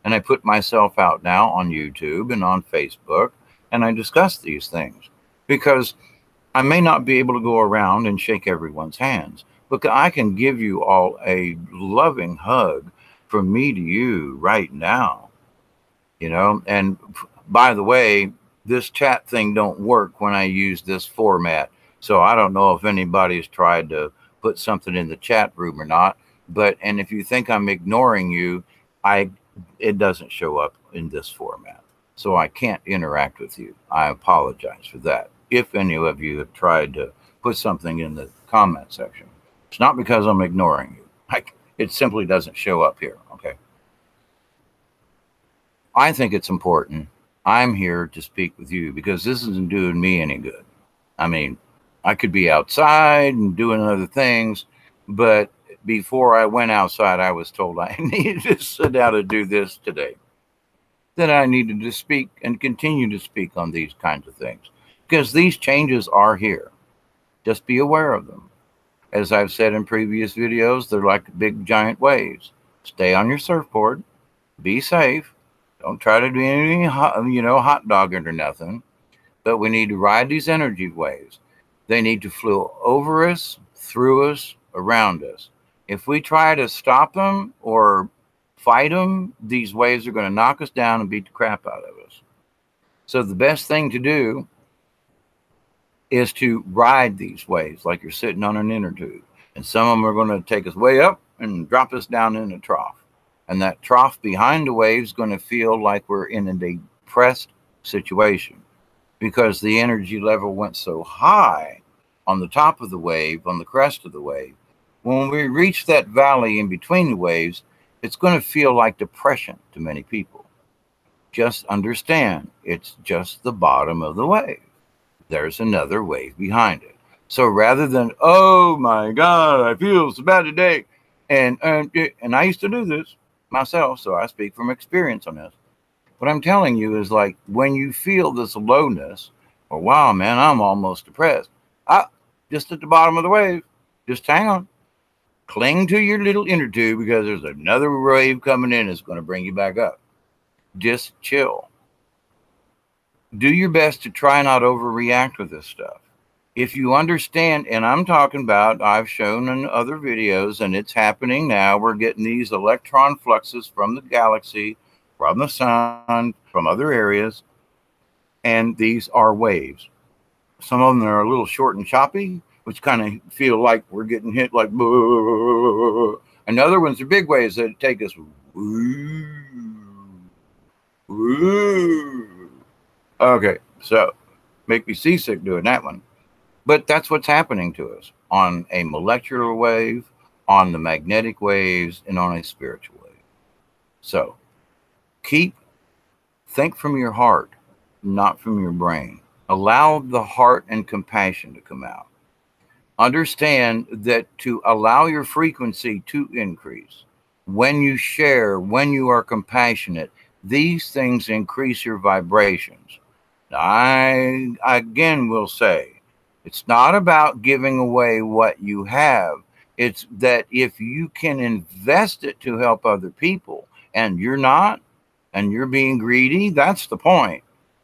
And I put myself out now on YouTube and on Facebook. And I discuss these things because I may not be able to go around and shake everyone's hands, but I can give you all a loving hug from me to you right now, and by the way, this chat thing don't work when I use this format. So I don't know if anybody's tried to put something in the chat room or not, and if you think I'm ignoring you, it doesn't show up in this format. So I can't interact with you. I apologize for that. If any of you have tried to put something in the comment section, it's not because I'm ignoring you. It simply doesn't show up here, okay? I think it's important. I'm here to speak with you because this isn't doing me any good. I mean, I could be outside and doing other things, but before I went outside, I was told I needed to sit down and do this today. that I needed to speak and continue to speak on these kinds of things, because these changes are here. Just be aware of them. As I've said in previous videos, they're like big giant waves. Stay on your surfboard. Be safe. Don't try to do anything, hot dogging or nothing. But we need to ride these energy waves. They need to flow over us, through us, around us. If we try to stop them or fight them, these waves are going to knock us down and beat the crap out of us. So the best thing to do is to ride these waves like you're sitting on an inner tube. And some of them are going to take us way up and drop us down in a trough. And that trough behind the wave is going to feel like we're in a depressed situation, because the energy level went so high on the top of the wave, on the crest of the wave. When we reach that valley in between the waves, it's going to feel like depression to many people. Just understand, it's just the bottom of the wave. There's another wave behind it. So rather than, oh my God, I feel so bad today, and I used to do this myself, so I speak from experience on this. What I'm telling you is, like, when you feel this lowness, or wow, man, I'm almost depressed, just at the bottom of the wave, just hang on. Cling to your little inner tube, because there's another wave coming in that's going to bring you back up. Just chill. Do your best to try not overreact with this stuff. If you understand, and I'm talking about, I've shown in other videos, and it's happening now, we're getting these electron fluxes from the galaxy, from the sun, from other areas, and these are waves. Some of them are a little short and choppy, which kind of feel like we're getting hit like, and other ones are big waves that take us, okay, so make me seasick doing that one. But that's what's happening to us on a molecular wave, on the magnetic waves, and on a spiritual wave. So think from your heart, not from your brain. Allow the heart and compassion to come out. Understand that to allow your frequency to increase, when you share, when you are compassionate, these things increase your vibrations. Now, I again will say, it's not about giving away what you have. It's that if you can invest it to help other people, and you're not, and you're being greedy, that's the point.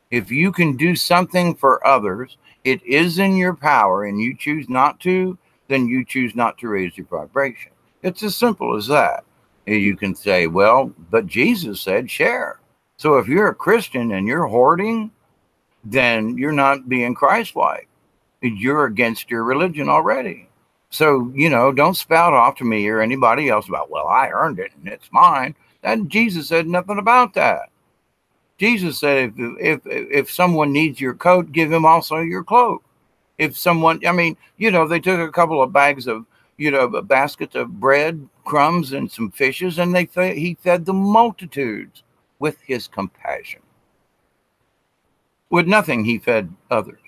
If you can do something for others, it is in your power, and you choose not to, then you choose not to raise your vibration. It's as simple as that. You can say, well, but Jesus said share. So if you're a Christian and you're hoarding, then you're not being Christ-like. You're against your religion already. So, don't spout off to me or anybody else about, well, I earned it and it's mine. And Jesus said nothing about that. Jesus said, if someone needs your coat, give him also your cloak. If someone, they took a couple of bags of, baskets of bread, crumbs, and some fishes, and he fed the multitudes with his compassion. With nothing, he fed others.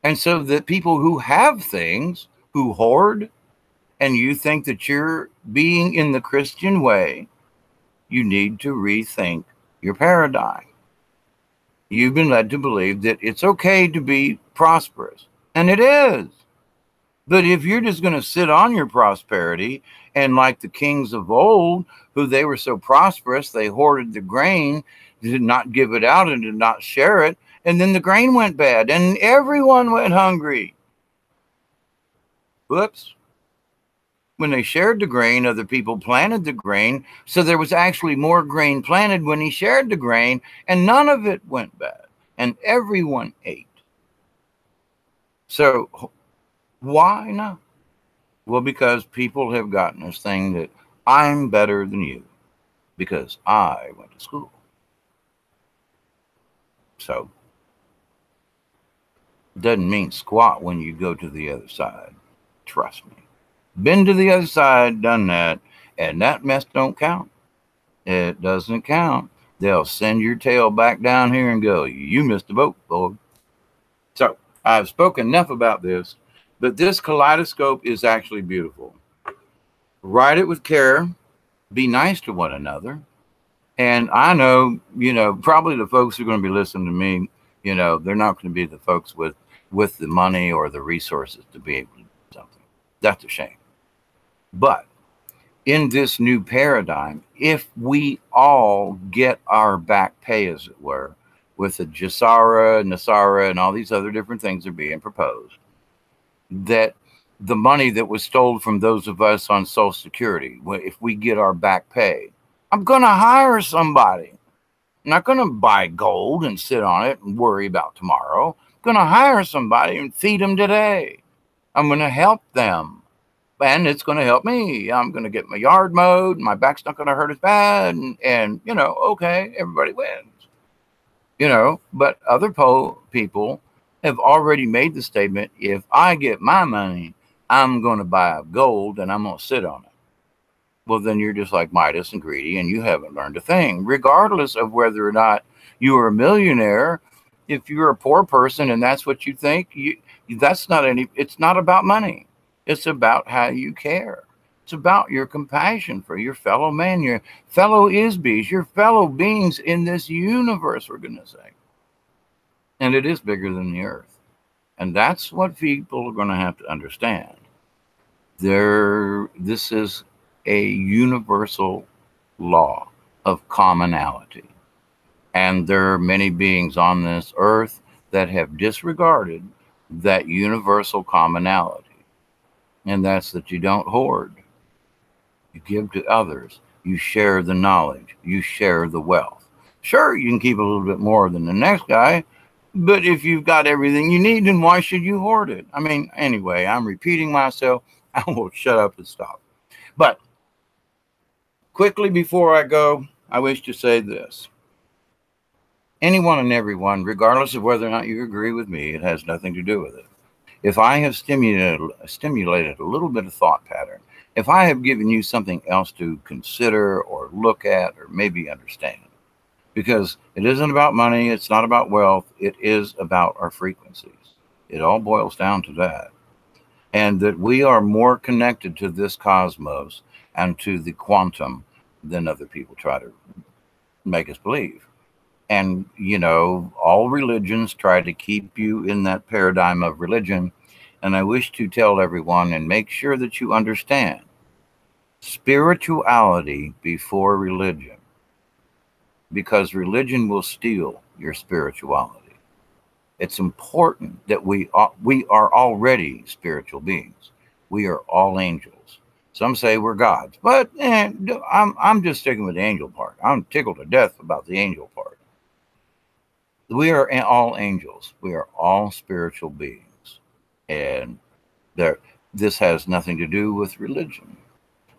And so the people who have things, who hoard, and you think that you're being in the Christian way, you need to rethink your paradigm. You've been led to believe that it's okay to be prosperous, and it is. But if you're just going to sit on your prosperity, and like the kings of old, who they were so prosperous, they hoarded the grain, did not give it out and did not share it, and then the grain went bad, and everyone went hungry. Whoops. When they shared the grain, other people planted the grain, so there was actually more grain planted when he shared the grain, and none of it went bad, and everyone ate. So why not? Well, because people have gotten this thing that I'm better than you because I went to school. So doesn't mean squat when you go to the other side. Trust me. Been to the other side, done that, and that mess don't count. It doesn't count. They'll send your tail back down here and go, you missed the boat, boy. So I've spoken enough about this, but this kaleidoscope is actually beautiful. Write it with care. Be nice to one another. And I know, probably the folks who are going to be listening to me, they're not going to be the folks with the money or the resources to be able to do something. That's a shame. But in this new paradigm, if we all get our back pay, as it were, with the Jasara, Nasara, and all these other different things are being proposed, that the money that was stolen from those of us on Social Security, if we get our back pay, I'm going to hire somebody. I'm not going to buy gold and sit on it and worry about tomorrow. I'm going to hire somebody and feed them today. I'm going to help them. And it's going to help me. I'm going to get my yard mowed. My back's not going to hurt as bad. And okay, everybody wins. But other people have already made the statement, if I get my money, I'm going to buy gold and I'm going to sit on it. Well, then you're just like Midas and greedy, and you haven't learned a thing. Regardless of whether or not you are a millionaire, if you're a poor person and that's what you think, it's not about money. It's about how you care. It's about your compassion for your fellow man, your fellow isbies, your fellow beings in this universe, we're going to say. And it is bigger than the earth. And that's what people are going to have to understand. This is a universal law of commonality. And there are many beings on this earth that have disregarded that universal commonality. And that's that you don't hoard. You give to others. You share the knowledge. You share the wealth. Sure, you can keep a little bit more than the next guy, but if you've got everything you need, then why should you hoard it? I mean, anyway, I'm repeating myself. I will shut up and stop. But quickly before I go, I wish to say this. Anyone and everyone, regardless of whether or not you agree with me, it has nothing to do with it. If I have stimulated a little bit of thought pattern, if I have given you something else to consider or look at or maybe understand, because it isn't about money, it's not about wealth, it is about our frequencies. It all boils down to that. And that we are more connected to this cosmos and to the quantum than other people try to make us believe. And, all religions try to keep you in that paradigm of religion. And I wish to tell everyone and make sure that you understand spirituality before religion, because religion will steal your spirituality. It's important that we are already spiritual beings. We are all angels. Some say we're gods, but I'm just sticking with the angel part. I'm tickled to death about the angel part. We are all angels. We are all spiritual beings. And this has nothing to do with religion.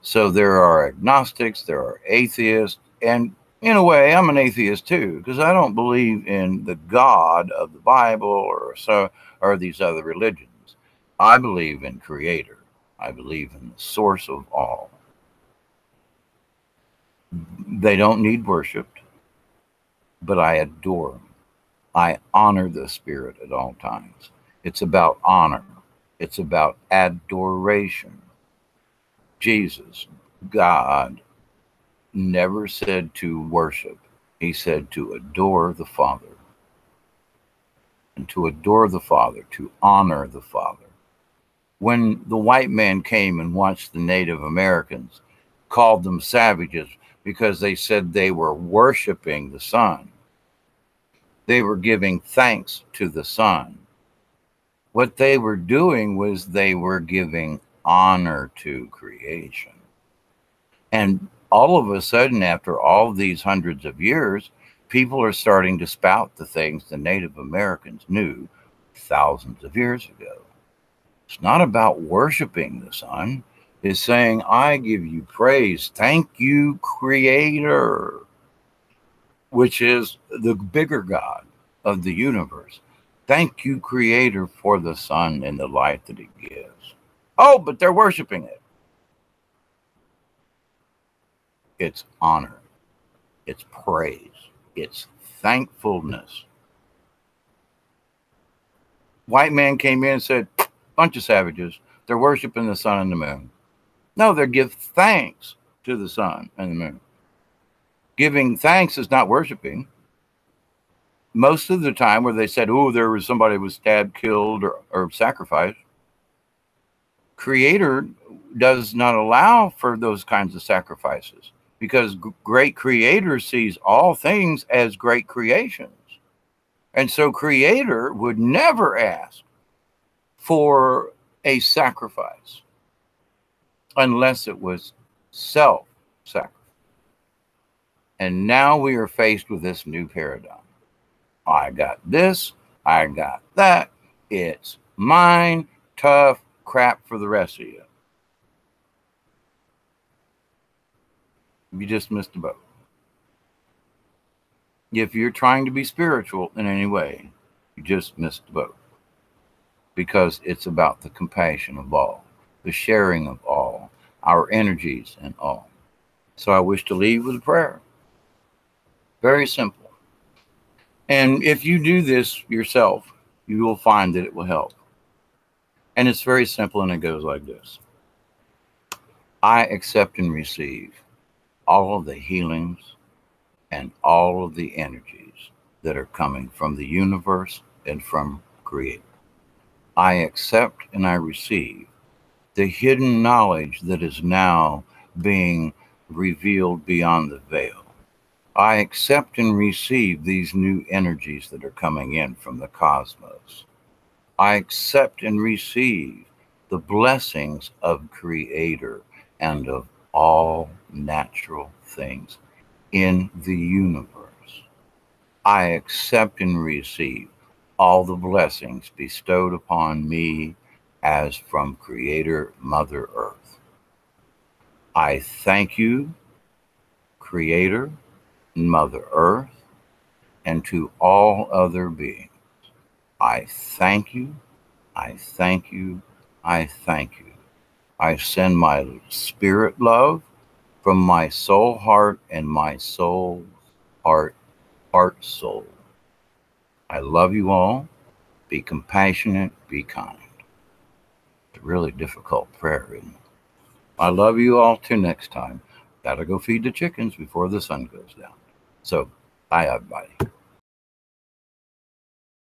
So there are agnostics, there are atheists, and in a way, I'm an atheist too, because I don't believe in the God of the Bible or these other religions. I believe in Creator. I believe in the source of all. They don't need worshiped, but I adore them. I honor the Spirit at all times. It's about honor. It's about adoration. Jesus, God, never said to worship. He said to adore the Father. And to adore the Father, to honor the Father. When the white man came and watched the Native Americans, called them savages because they said they were worshiping the sun. They were giving thanks to the sun. What they were doing was they were giving honor to creation. And all of a sudden, after all these hundreds of years, people are starting to spout the things the Native Americans knew thousands of years ago. It's not about worshiping the sun. It's saying, I give you praise. Thank you, Creator, which is the bigger God of the universe. Thank you, Creator, for the sun and the light that it gives. Oh, but they're worshiping it. It's honor. It's praise. It's thankfulness. White man came in and said, bunch of savages. They're worshiping the sun and the moon. No, they give thanks to the sun and the moon. Giving thanks is not worshiping. Most of the time where they said, oh, there was somebody who was stabbed, killed, or sacrificed, Creator does not allow for those kinds of sacrifices, because great Creator sees all things as great creations. And so Creator would never ask for a sacrifice unless it was self-sacrifice. And now we are faced with this new paradigm. I got this, I got that, it's mine, tough crap for the rest of you. You just missed the boat. If you're trying to be spiritual in any way, you just missed the boat. Because it's about the compassion of all, the sharing of all, our energies and all. So I wish to leave with a prayer. Very simple. And if you do this yourself, you will find that it will help. And it's very simple, and it goes like this. I accept and receive all of the healings and all of the energies that are coming from the universe and from Creator. I accept and I receive the hidden knowledge that is now being revealed beyond the veil. I accept and receive these new energies that are coming in from the cosmos. I accept and receive the blessings of Creator and of all natural things in the universe. I accept and receive all the blessings bestowed upon me as from Creator Mother Earth. I thank you, Creator, Mother Earth, and to all other beings. I thank you, I thank you, I thank you. I send my spirit love from my soul heart and my soul heart soul. I love you all. Be compassionate, be kind. It's a really difficult prayer, isn't it? I love you all. Till next time. Gotta go feed the chickens before the sun goes down. So, bye, everybody.